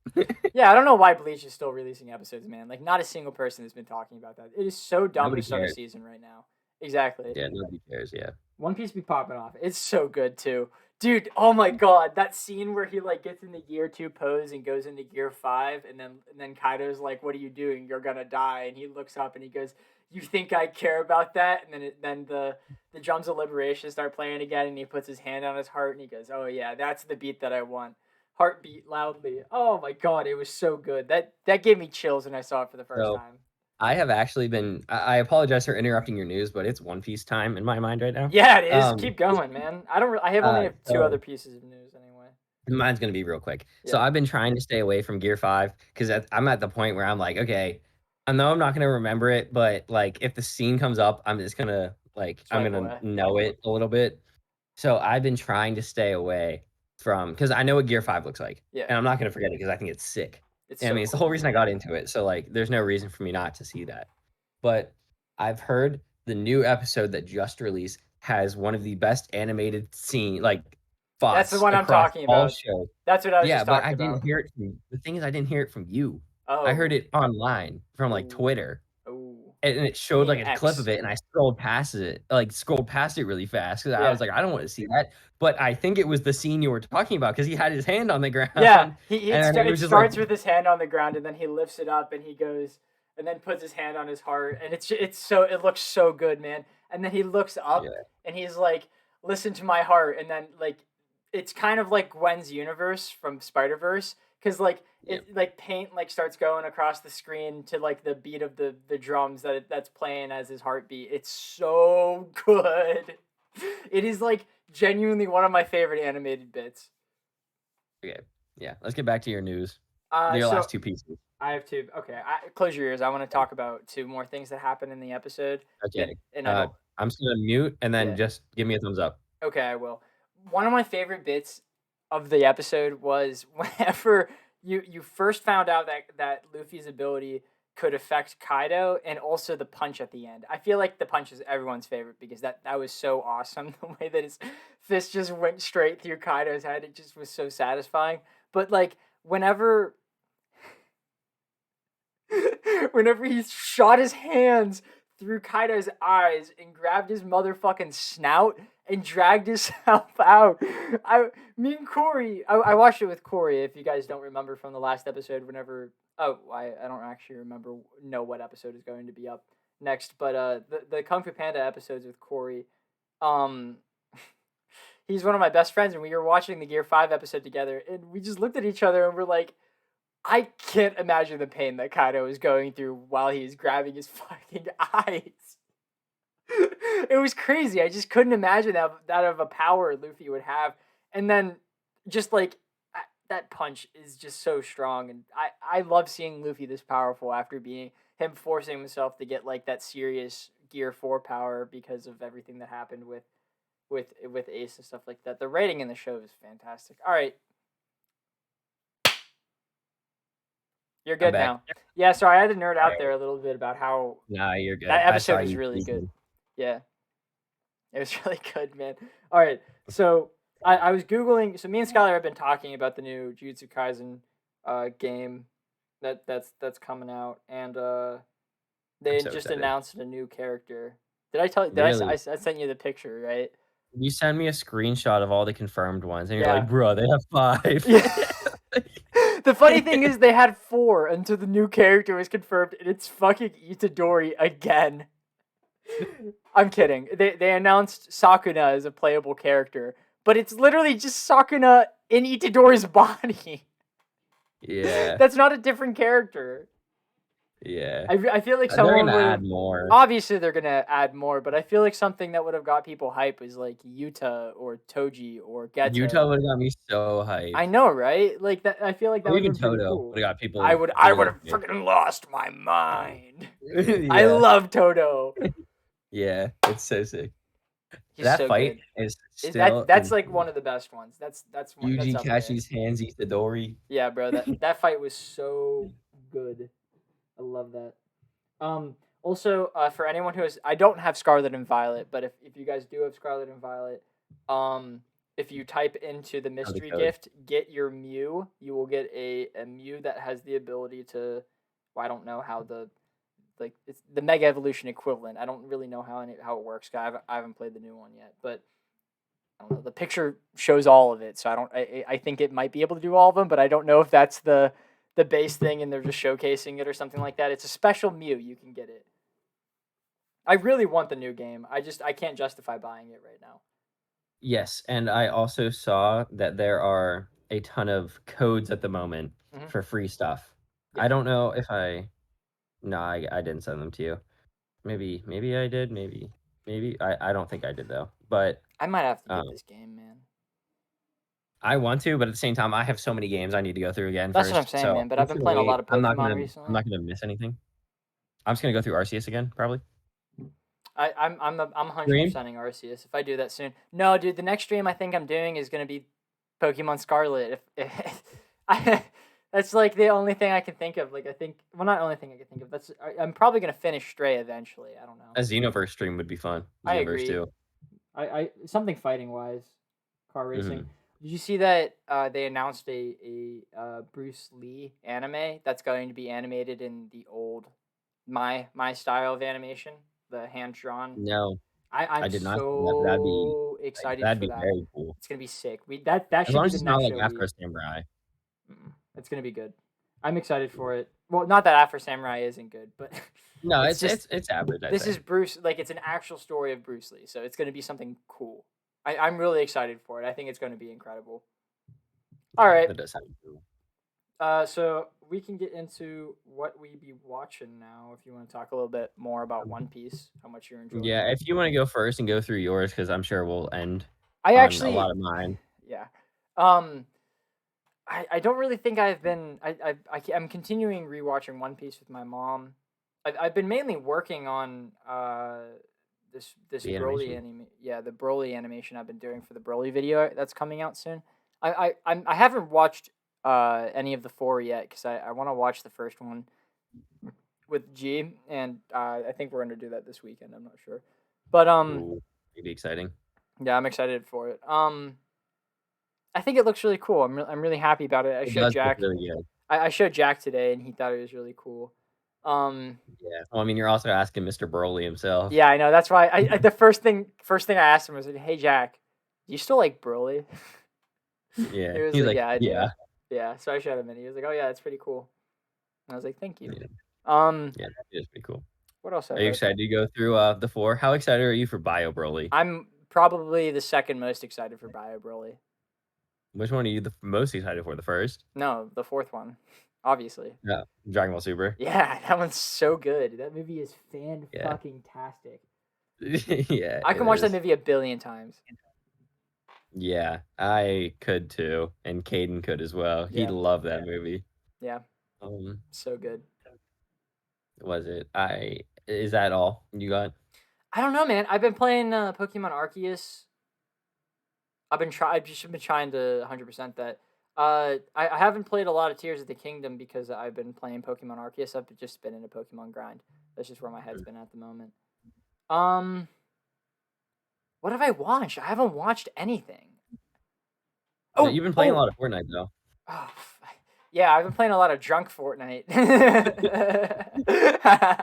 Yeah, I don't know why Bleach is still releasing episodes, man. Like not a single person has been talking about that. It is so dumb to Nobody start a cares. season right now. Exactly. Yeah, nobody cares. Yeah. One Piece be popping off. It's so good too. Dude, oh my god, that scene where he like gets in the gear 2 pose and goes into gear 5 and then Kaido's like, "What are you doing? You're going to die." And he looks up and he goes, "You think I care about that?" And then the drums of liberation start playing again and he puts his hand on his heart and he goes, "Oh yeah, that's the beat that I want." Heart beat loudly. Oh my god, it was so good. That gave me chills when I saw it for the first So time. I have actually been. I apologize for interrupting your news, but it's One Piece time in my mind right now. Yeah, it is. Um, Keep going, man. I have only have two other so pieces of news anyway. mine's gonna be real quick. So Yeah. I've been trying to stay away from Gear 5 because I'm at the point where I'm like, okay, I know I'm not gonna remember it, but like if the scene comes up, I'm just gonna like I'm Swipe gonna away. know it a little bit. So I've been trying to stay away from because I know what Gear 5 looks like, Yeah, and I'm not gonna forget it because I think it's sick. it's And I so mean, it's the whole cool. reason I got into it. So like, there's no reason for me not to see that. But I've heard the new episode that just released has one of the best animated scene like That's the thoughts one I'm across talking all about. shows. That's what I was Yeah, just but talking I didn't about. hear it from the thing is I didn't hear it from you. I heard Oh, it online from like oh, Twitter, oh. and it You showed mean like a clip of X? it, and I scrolled past it really fast because I was Yeah, like, I don't want to see that. But I think it was the scene you were talking about because he had his hand on the ground, yeah. and then it It was just like, starts with his hand on the ground and then he lifts it up and he goes and then puts his hand on his heart and it looks so good, man. And then he looks up yeah, and he's like, "Listen to my heart," and then like it's kind of like Gwen's universe from Spider Verse because like yeah. it like paint like starts going across the screen to like the beat of the drums that's playing as his heartbeat. It's so good. It is like genuinely one of my favorite animated bits. Okay, yeah. Let's get back to your news. Your So last two pieces. I have two. Okay, close your ears. I want to talk about two more things that happened in the episode, Okay. and I don't. I'm just gonna mute and then Yeah. just give me a thumbs up. Okay, I will. One of my favorite bits of the episode was whenever you first found out that Luffy's ability could affect Kaido and also the punch at the end. I feel like the punch is everyone's favorite because that was so awesome. The way that his fist just went straight through Kaido's head, it just was so satisfying. But like whenever whenever he shot his hands through Kaido's eyes and grabbed his motherfucking snout and dragged himself out. Me and Corey, I watched it with Corey. If you guys don't remember from the last episode, I don't actually know what episode is going to be up next, but the Kung Fu Panda episodes with Corey, Um, he's one of my best friends, and we were watching the Gear 5 episode together, and we just looked at each other and we're like, I can't imagine the pain that Kaido is going through while he's grabbing his fucking eyes. It was crazy. I just couldn't imagine that of a power Luffy would have. And then just like that punch is just so strong, and I love seeing Luffy this powerful after being him forcing himself to get like that serious Gear 4 power because of everything that happened with Ace and stuff like that. The writing in the show is fantastic. All right, you're I'm good back. now. Yeah, sorry, I had to nerd out Alright. there a little bit about how Nah, you're good. that I saw episode was you really good. tweaking. Yeah, it was really good, man. All right, so I was googling. So me and Skylar have been talking about the new Jujutsu Kaisen game that's coming out, and they I'm so just excited. announced a new character. Did I tell you? Really? I sent you the picture, right? You send me a screenshot of all the confirmed ones, and you're Yeah. like, "Bro, they have 5." Yeah. The funny thing is, they had 4 until the new character was confirmed, and it's fucking Itadori again. I'm kidding. They announced Sakuna as a playable character, but it's literally just Sakuna in Itadori's body. Yeah. That's not a different character. Yeah. I feel like They're someone gonna would add more. obviously they're gonna add more, but I feel like something that would have got people hype is like Yuta or Toji or Geta. Utah would've got me so I hyped. know, right? Like that. I feel like that Or would have even been pretty Toto cool. would've got I people would really have hyped. freaking lost my mind. I Yeah. love Toto. Yeah, it's so sick. He's That so fight good. is still That's like insane. one of the best ones. That's Yuji up there. Kashi's hands Itadori. Yeah, bro. That fight was so good. I love that. Also, for anyone who has, I don't have Scarlet and Violet, but if you guys do have Scarlet and Violet, if you type into the mystery code. gift, get your Mew, you will get a Mew that has the ability to, well, I don't know how it's the Mega Evolution equivalent. I don't really know how it works. I haven't played the new one yet, but I don't know. The picture shows all of it, so I think it might be able to do all of them, but I don't know if that's the base thing and they're just showcasing it or something like that. It's a special Mew. You can get it. I really want the new game. I can't justify buying it right now. Yes, and I also saw that there are a ton of codes at the moment for free stuff. Yeah. I don't know if no, I didn't send them to you. Maybe I did, maybe. I don't think I did though. But I might have to get this game, man. I want to, but at the same time, I have so many games I need to go through again That's first. what I'm saying, So man. But I'm I've just been gonna playing a wait. lot of Pokemon recently. I'm not gonna miss anything. I'm just gonna go through Arceus again, probably. I'm 100%ing Arceus if I do that soon. No, dude, the next stream I think I'm doing is gonna be Pokemon Scarlet. That's like the only thing I can think of. Like I think, well, not the only thing I can think of. I'm probably gonna finish Stray eventually. I don't know. A Xenoverse stream would be fun. I Xenoverse agree. 2. I something fighting wise, car racing. Did you see that they announced a Bruce Lee anime that's going to be animated in the old my style of animation, the hand drawn? No, I'm I did not see that, but so excited that'd for be that. very cool. It's gonna be sick. That As should long be as the it's not next like show. Afro Samurai. It's gonna be good. I'm excited for it. Well, not that Afro Samurai isn't good, but No, it's it's average. this is Bruce. Like it's an actual story of Bruce Lee, so it's gonna be something cool. I'm really excited for it. I think it's gonna be incredible. All right. That does sound cool. So we can get into what we be watching now. If you want to talk a little bit more about One Piece, how much you're enjoying. Yeah, if you want to go first and go through yours, because I'm sure we'll end. I on actually a lot of mine. Yeah. I don't really think I've been. I'm continuing rewatching One Piece with my mom. I've been mainly working on this The Broly anime. Yeah, the Broly animation I've been doing for the Broly video that's coming out soon. I haven't watched any of the 4 yet because I want to watch the first one with G, and I think we're gonna do that this weekend. I'm not sure, but Ooh, maybe exciting. yeah, I'm excited for it. I think it looks really cool. I'm really happy about it. I It showed does look Jack. really good. I showed Jack today, and he thought it was really cool. Yeah. Well, I mean, you're also asking Mr. Broly himself. Yeah, I know. That's why I the first thing I asked him was like, "Hey, Jack, do you still like Broly?" Yeah. He was He's like, "Yeah, I do." yeah. Yeah. So I showed him, and he was like, "Oh yeah, that's pretty cool." And I was like, "Thank you." Yeah. Yeah. That is pretty cool. What else? Are you excited to go through the 4? How excited are you for Bio Broly? I'm probably the second most excited for Bio Broly. Which one are you the most excited for? The first? No, the fourth one, obviously. No, Dragon Ball Super. Yeah, that one's so good. That movie is Yeah. fucking tastic. Yeah, I it can watch that is. movie a billion times. Yeah, I could too, and Caden could as well. He Yeah, loved that movie. yeah, Um, so good. was it? Is that all you got? I don't know, man. I've been playing Pokemon Arceus. I've just been trying to 100% that. I haven't played a lot of Tears of the Kingdom because I've been playing Pokemon Arceus. I've just been in a Pokemon grind. That's just where my head's been at the moment. Um, what have I watched? I haven't watched anything. No, Oh, you've been playing a oh, lot of Fortnite though. oh, yeah. I've been playing a lot of drunk Fortnite. Yeah.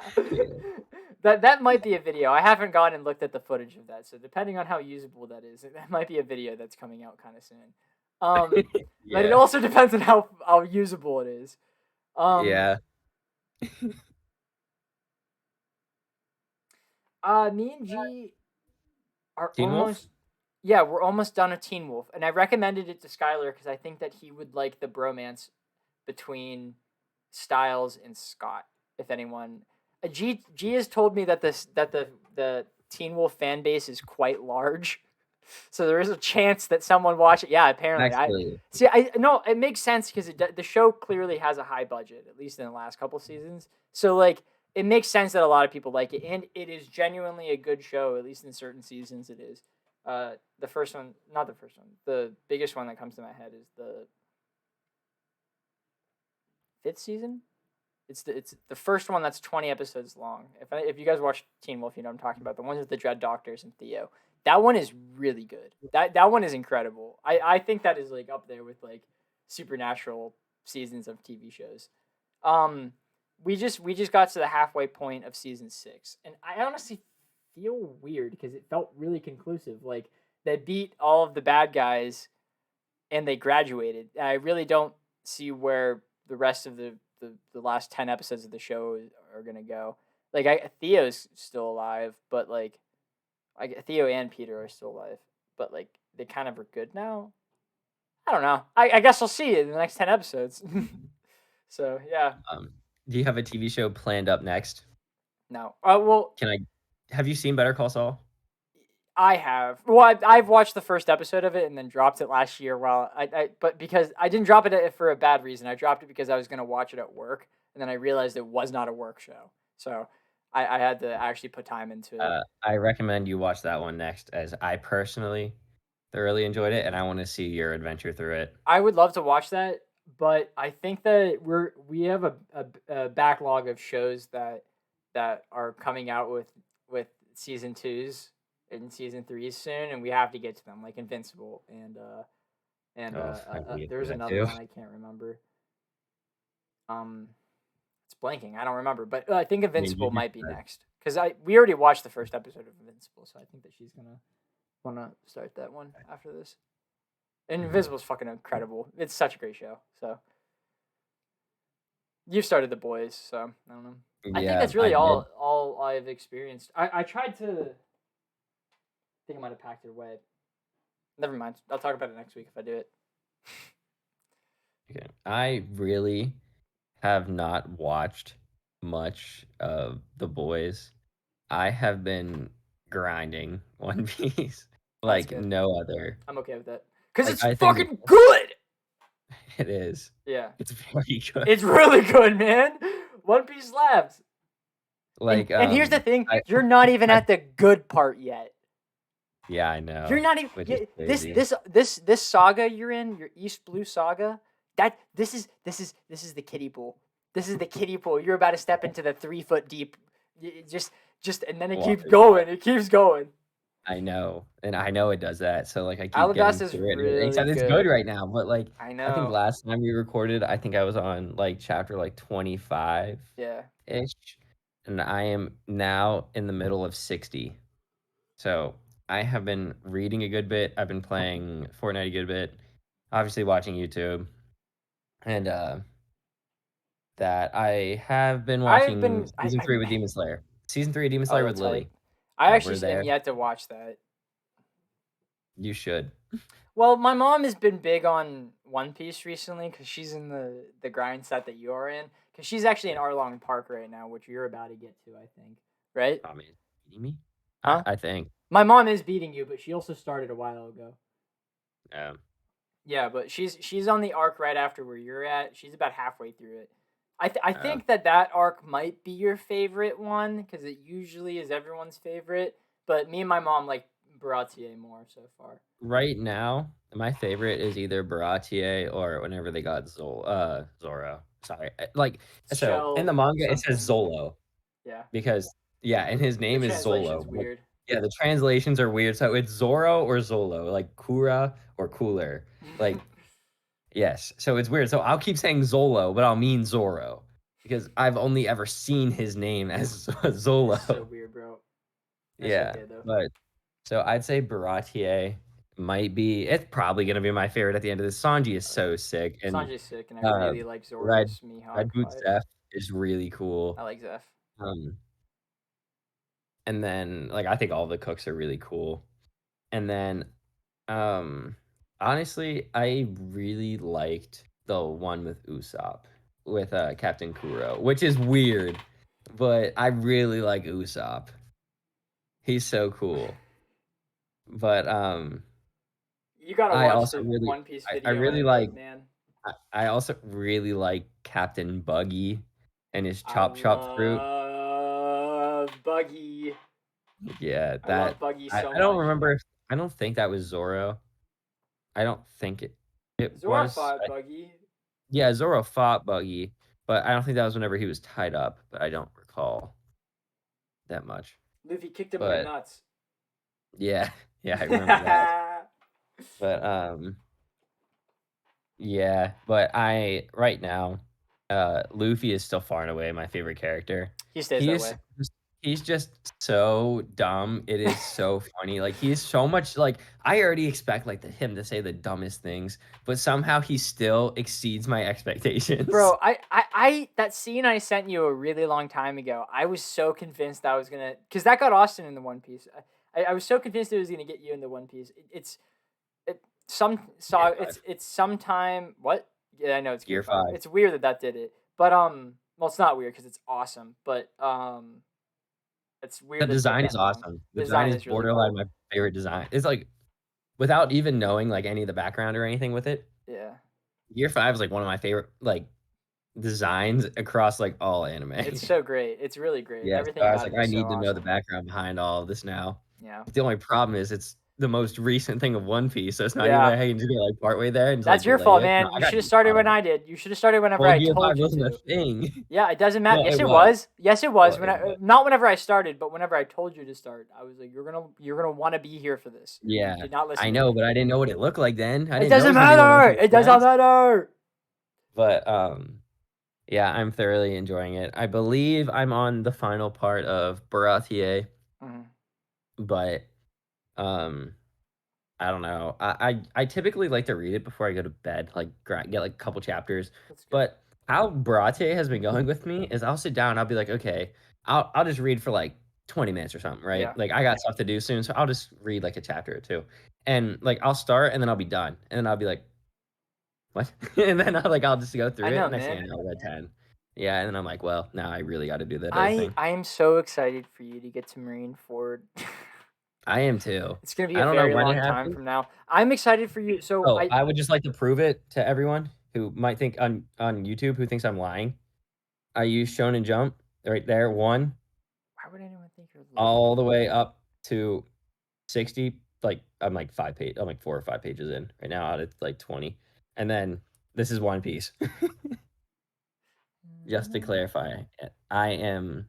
That might be a video. I haven't gone and looked at the footage of that, so depending on how usable that is, that might be a video that's coming out kind of soon. But it Yeah. also depends on how usable it is. Yeah. Me and G are Teen Wolf? almost, yeah, we're almost done a Teen Wolf, and I recommended it to Skylar because I think that he would like the bromance between Styles and Scott. If anyone, G has told me that the Teen Wolf fan base is quite large, so there is a chance that someone watch it. Yeah, apparently. I Actually, see. I no, it makes sense because the show clearly has a high budget, at least in the last couple seasons. So like, it makes sense that a lot of people like it, and it is genuinely a good show. At least in certain seasons, it is. The first one, not the first one. The biggest one that comes to my head is the fifth season. It's the first one that's 20 episodes long. If you guys watch Teen Wolf, you know what I'm talking about. The ones with the Dread Doctors and Theo. That one is really good. That one is incredible. I think that is like up there with like supernatural seasons of TV shows. Um, we just got to the halfway point of season 6, and I honestly feel weird because it felt really conclusive. Like they beat all of the bad guys and they graduated. I really don't see where the rest of the last 10 episodes of the show are gonna go. Like Theo's still alive, but like Theo and Peter are still alive, but like they kind of are good now. I don't know. I guess we'll see it in the next 10 episodes. So yeah, um, do you have a TV show planned up next? no. Well, Can I have you seen Better Call Saul? I have. Well, I've watched the first episode of it and then dropped it last year. But because I didn't drop it for a bad reason. I dropped it because I was gonna watch it at work, and then I realized it was not a work show. So I had to actually put time into it. I recommend you watch that one next, as I personally thoroughly enjoyed it, and I want to see your adventure through it. I would love to watch that, but I think that we have a backlog of shows that are coming out with season 2s and season 3s soon, and we have to get to them, like Invincible and Oh, I can get through there's that another too. one I can't remember. Um, it's blanking. I don't remember, but I think I mean, you Invincible just might be next because we already watched the first episode of Invincible, so I think that she's gonna wanna start that one after this. And Mhm. Invisible's fucking incredible. It's such a great show. So you've started The Boys, so I don't know. I think Yeah, that's I really did. all I've experienced. I tried to. I think I might have packed it away. Never mind. I'll talk about it next week if I do it. Okay. I really have not watched much of The Boys. I have been grinding One Piece That's like good. no other. I'm okay with that because Like it's I think fucking good. it is. Yeah, It's very good. it's really good, man. One Piece slaps. Like And here's the thing: I you're not even I at the good part yet. yeah, I You're know, not even which is this crazy. this saga you're in, your East Blue saga. That this is the kiddie pool. This is the kiddie pool. You're about to step into the 3 foot deep. Just and then it keeps Water. going. It keeps going. I know, and I know it does that, so, like, I keep getting Alabasta's through it, and really except it's good good. right now, but, like, I I think know. last time we recorded, I think I was on, like, chapter, like, 25-ish, Yeah. and I am now in the middle of 60. So, I have been reading a good bit, I've been playing Fortnite a good bit, obviously watching YouTube, and, that I have been I've watching been season 3 with Demon Slayer. Season 3 of Demon oh, Slayer with that's hype. Lily. I We're actually am there. yet to watch that. You should. Well, my mom has been big on One Piece recently because she's in the grind set that you are in. Because she's actually in Arlong Park right now, which you're about to get to, I think. Right? Oh, man. Kidding me? Huh? I think. My mom is beating you, but she also started a while ago. Um, Yeah, but she's on the arc right after where you're at. She's about halfway through it. I uh, think that arc might be your favorite one because it usually is everyone's favorite. But me and my mom like Baratier more so far. right now, my favorite is either Baratier or whenever they got Zoro. Sorry. Like, so in the Shell manga, it says something. Zolo Yeah. because, yeah, and his The name is Zolo. translation's Like, weird. yeah, the translations are weird. So it's Zoro or Zolo, like Kura or Cooler. Like, yes. So it's weird. So I'll keep saying Zolo, but I'll mean Zoro because I've only ever seen his name as It's so Zolo. weird, bro. That's Yeah. okay though. But so I'd say Baratier might be it's probably gonna be my favorite at the end of this. Sanji is Oh yeah. so sick, and, Sanji's sick, and I uh, really like Red Zoro's Mihawk Red Boot fight. Zeph is really I cool. like Zeph. Um, and then, like, I think all the cooks are really cool. And then, um, honestly, I really liked the one with Usopp, with, Captain Kuro, which is weird, but I really like Usopp. He's so cool. But, You gotta I watch also the really One Piece I video I really made, like man. I also really like Captain Buggy and his I chop chop fruit. love Buggy. Yeah, I love that Buggy so I don't much. remember if I don't think that was Zoro. I don't think it Zoro was. fought Buggy. Yeah, Zoro fought Buggy, but I don't think that was whenever he was tied up, but I don't recall that much. Luffy kicked him in the But nuts. yeah, yeah, I remember that. But yeah, but I right now, Luffy is still far and away my favorite character. He stays He that is way. he's just so dumb. It is so funny. Like he's so much like I already expect like him to say the dumbest things, but somehow he still exceeds my expectations. Bro, I that scene I sent you a really long time ago. I was so convinced I was gonna, cause that got Austin in the One Piece. I was so convinced it was gonna get you in the One Piece. It's it Gear it's sometime what? Yeah, I know it's Gear Gear 5. 5. It's weird that that did it, but well, it's not weird because it's awesome, but it's The weird that it took design is that long. awesome. The The design design is is really borderline cool. my favorite design. It's like without even knowing like any of the background or anything with it, Yeah, Gear 5 is like one of my favorite like designs across like all it's anime. so great. It's really great. Yeah, so Everything I was about like, it I is so need to know the awesome. background behind all of this now. Yeah. But the only problem is it's the most recent thing of One Piece, so it's not even Yeah. like I can just get like partway there and just like That's your delay fault, it. No, man. I You gotta should have do started when 5. I did. You should have started whenever Well, I Gear 5 told you wasn't a to. thing. Yeah, it doesn't matter. Well, Yes, it it was. was. Yes, it Well, was. it was. Not whenever I started, but whenever I told you to start, I was like, you're gonna want to be here for this. You Yeah, did not I listen to know, me. but I didn't know what it looked like then. I It didn't know it doesn't was gonna be one of my matter. favorite It does not events. matter. But, yeah, I'm thoroughly enjoying it. I believe I'm on the final part of Baratier, Mhm. but, um I don't know. I typically like to read it before I go to bed, like get like a couple chapters. That's good. But how Brate has been going with me is I'll sit down, I'll be like, okay, I'll just read for like 20 minutes or something, right? Yeah, Like I got stuff to do soon, so I'll just read like a chapter or two. And like I'll start and then I'll be done. And then I'll be like, what? And then I'll just go I through it. know, Next thing I man. know, I read 10. Yeah, and then I'm like, well, now I really got to do that other I thing. I am so excited for you to get to Marineford. I am too. It's gonna be I a don't know very when it long time happens. from now. I'm excited for you. So Oh, I I would just like to prove it to everyone who might think on YouTube who thinks I'm lying. I use Shonen Jump right there, 1 why would anyone think you're all the lying? way up to 60. Like I'm like 4 or 5 pages in right now out of like 20. And then this is One Piece. Just to clarify, I am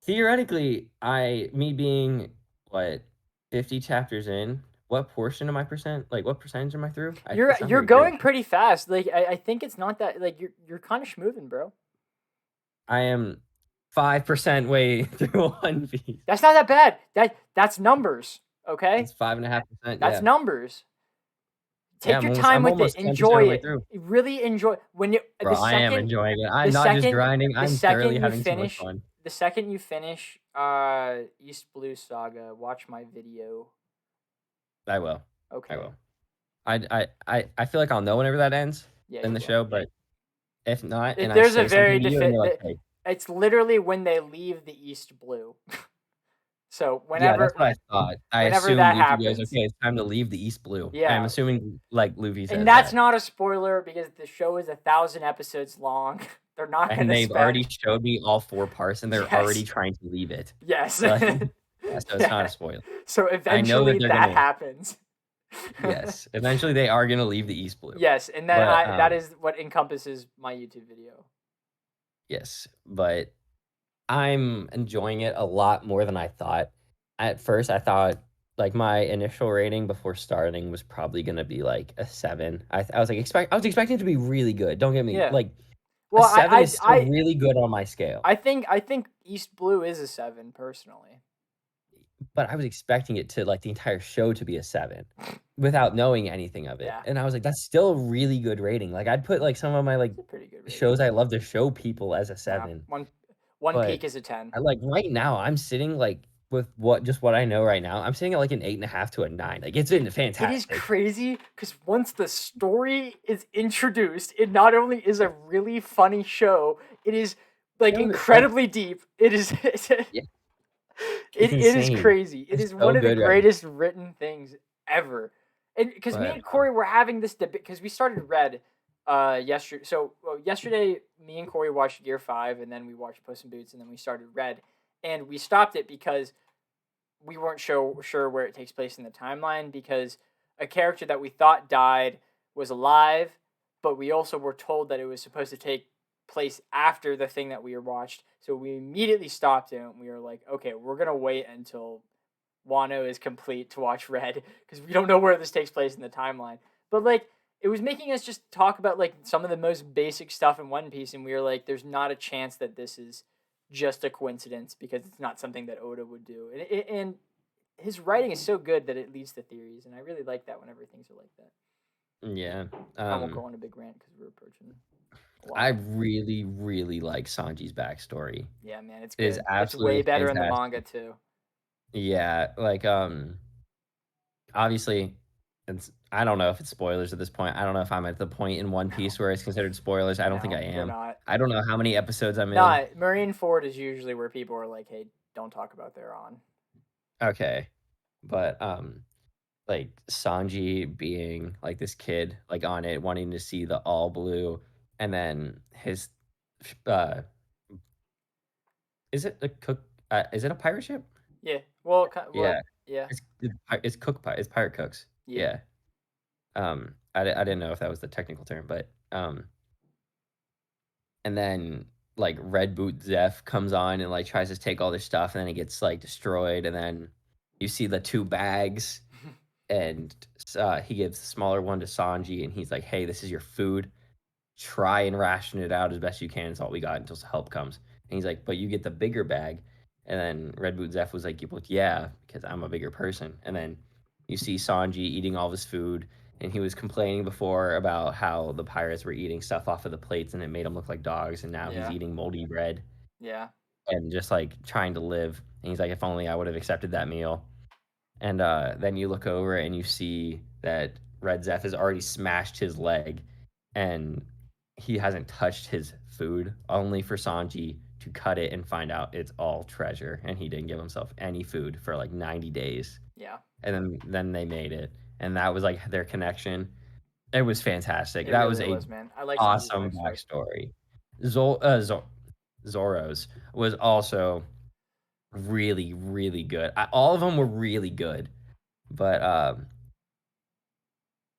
theoretically me being what 50 chapters in. What portion of my percent? Like what percentage am I through? It's not You're very good. going pretty fast. Like I think it's not that like you're kind of schmoving, bro. I am 5% way through One Piece. That's not that bad. That's numbers, okay? It's 5.5%, That's yeah. numbers. Yeah, Take your time I'm with it. almost 10% of Enjoy the way it. through. Really enjoy when you Bro, I am enjoying it. the I'm not just second grinding, the I'm thoroughly second you having so much finish fun. the second you finish East Blue Saga, watch my video. I will. I Okay. will. I feel like I'll know whenever that ends Yeah, in you the will. show, but if not, and I There's a say something very to you and you're like, defi "Hey." it's literally when they leave the East Blue. So Yeah, that's whenever what I thought. I whenever assumed that Luffy goes, happens, "Okay, it's time to leave the East Blue." I'm yeah, assuming, like, Luffy and says that's that. not a spoiler because the show is 1,000 episodes long. They're not And gonna they've already spend showed me all 4 parts, and they're already yes, trying to leave it. yes, Like, yeah, so it's not a yeah. spoiler. So I know that eventually they're that gonna happens. yes, eventually they are gonna leave the East Blue. Yes, and then But, that is what encompasses my YouTube video. yes, but I'm enjoying it a lot more than I thought. At first, I thought like my initial rating before starting was probably gonna be like a 7. I was like I was expecting it to be really good. Don't get me Yeah. like a Well, 7 is still really good on my scale, I think East Blue is a 7 personally. but I was expecting it to like the entire show to be a 7 without knowing anything of it. Yeah, And I was like, that's still a really good rating. Like I'd put like some of my like it's a pretty good rating. shows I love to show people as a Yeah, 7. One But Peak is a 10. I like, right now, I'm sitting, like, with what I know right now, I'm sitting at, like, an 8.5 to a 9, like, it's been It is fantastic. crazy because once the story is introduced, it not only is a really funny show, it is like Show like, incredibly deep. It is yeah, it's it is insane. crazy. It It's is so one of the good right now, greatest written things ever. And because me but, and Corey were having this debate because we started Red yesterday. So yesterday, me and Corey watched Gear 5, and then we watched Puss in Boots, and then we started Red, and we stopped it because we weren't sure where it takes place in the timeline because a character that we thought died was alive, but we also were told that it was supposed to take place after the thing that we watched. So we immediately stopped it and we were like, okay, we're gonna wait until Wano is complete to watch Red because we don't know where this takes place in the timeline. But like it was making us just talk about like some of the most basic stuff in One Piece, and we were like, there's not a chance that this is just a coincidence because it's not something that Oda would do. And his writing is so good that it leads to theories, and I really like that whenever things are like that. yeah, I won't go on a big rant because we're approaching a I while. really, really like Sanji's backstory. Yeah, man, it's It is good. It's way absolutely better in the manga fantastic. too. Yeah, like, obviously, it's I don't know if it's spoilers at this point. I don't know if I'm at the point in One No, Piece where it's considered spoilers. I don't think no, I we're am. not. I don't know how many episodes I'm in. Not Marine Ford is usually where people are like, "Hey, don't talk about their on." Okay. But, like, Sanji being, like, this kid, like, on it, wanting to see the all blue, and then his sh is it a pirate ship? Yeah. Well, Yeah. yeah, It's pirate cooks. yeah, Yeah. I didn't know if that was the technical term, but, and then, like, Red Boot Zeph comes on and, like, tries to take all their stuff, and then it gets, like, destroyed, and then you see the 2 bags, and he gives the smaller one to Sanji, and he's like, "Hey, this is your food. Try and ration it out as best you can. It's all we got until help comes." And he's like, "But you get the bigger bag." And then Red Boot Zeph was like, "Well, yeah, because I'm a bigger person." And then you see Sanji eating all his food, and he was complaining before about how the pirates were eating stuff off of the plates and it made him look like dogs, and now he's yeah, eating moldy bread yeah, and just like trying to live. And he's like, "If only I would have accepted that meal." And then you look over and you see that Red Zeph has already smashed his leg, and he hasn't touched his food, only for Sanji to cut it and find out it's all treasure, and he didn't give himself any food for like 90 days. yeah. And then they made it, and that was like their connection. It was fantastic. It That was really a was, man. I like Sanji's awesome backstory. backstory. Zoro's was also really, really good. All of them were really good. But,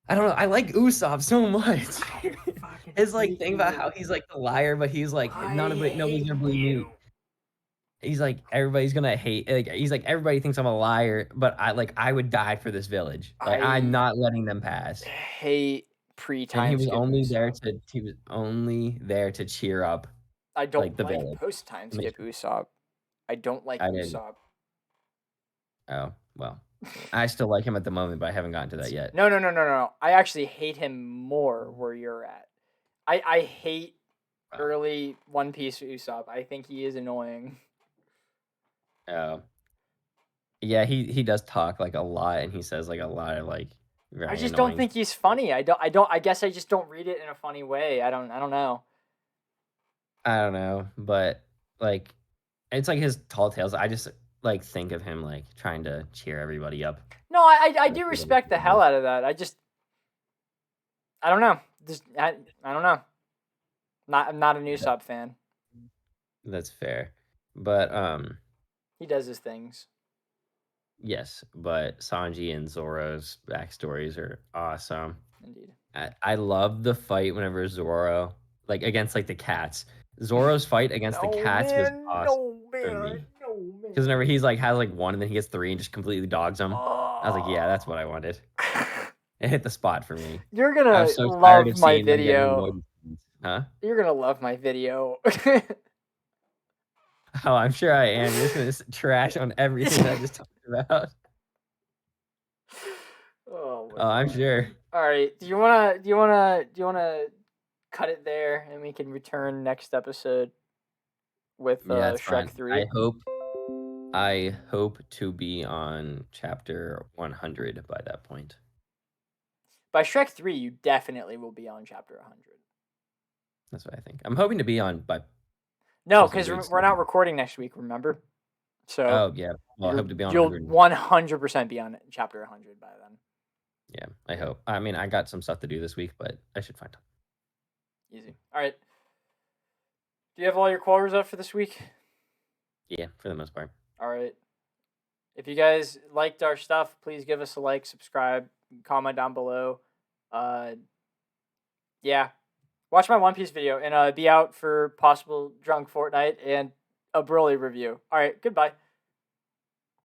I don't know, I like Usopp so much. I fucking His, like, hate thing about you. how he's, like, the liar, but he's like, I nobody's hate gonna believe me." you. He's like, "Everybody's gonna hate," like, he's like, "Everybody thinks I'm a liar, but I would die for this village. Like, I'm I not letting them pass." hate And pre-time skip Usopp. he was only there to cheer up, I like, don't the like village. post-time To make skip Usopp. I don't like I didn't Usopp. oh, well. I still like him at the moment, but I haven't gotten to that yet. No, no, no, no, no. I actually hate him more where you're at. I hate Wow. early One Piece Usopp. I think he is annoying. Oh. Yeah, he does talk, like, a lot, and he says, like, a lot of, like, I very just don't annoying. think he's funny. I guess I just don't read it in a funny way. I don't know. I don't know, but, like, it's like his tall tales. I just, like, think of him, like, trying to cheer everybody up. No, I Like, do he doesn't respect the feel hell good. out of that. I don't know. Just I don't know. I'm not a Yeah, Usopp fan. that's fair. But, He does his things. yes, but Sanji and Zoro's backstories are awesome. Indeed. I love the fight whenever Zoro like, against, like, the cats. Zoro's fight against the No cats was man, awesome no for man, me. no 'Cause man. whenever he's, like, has, like, 1 and then he gets 3 and just completely dogs him, I was like, "Yeah, that's Oh. what I wanted." It hit the spot for me. You're I gonna was so tired love of my seeing them getting video. annoyed. Huh? You're gonna love my video. Oh, I'm sure I am. You're just gonna trash on everything that I just talked about. Oh my Oh, I'm god. sure. All right. Do you wanna cut it there and we can return next episode with Yeah, it's Shrek fine. I 3? hope I hope to be on chapter 100 by that point. By Shrek 3, you definitely will be on chapter 100. That's what I think. I'm hoping to be on by No, Puss in cuz Boots. we're not recording next week, remember? So, Oh, yeah. Well, I hope to be on you'll 100. 100% be on chapter 100 by then. Yeah, I hope. I mean, I got some stuff to do this week, but I should find time. Easy. All right. Do you have all your quotas up for this week? Yeah, for the most part. All right. If you guys liked our stuff, please give us a like, subscribe, comment down below. Uh, yeah. Watch my One Piece video and be out for possible drunk Fortnite and a Broly review. All right. Goodbye.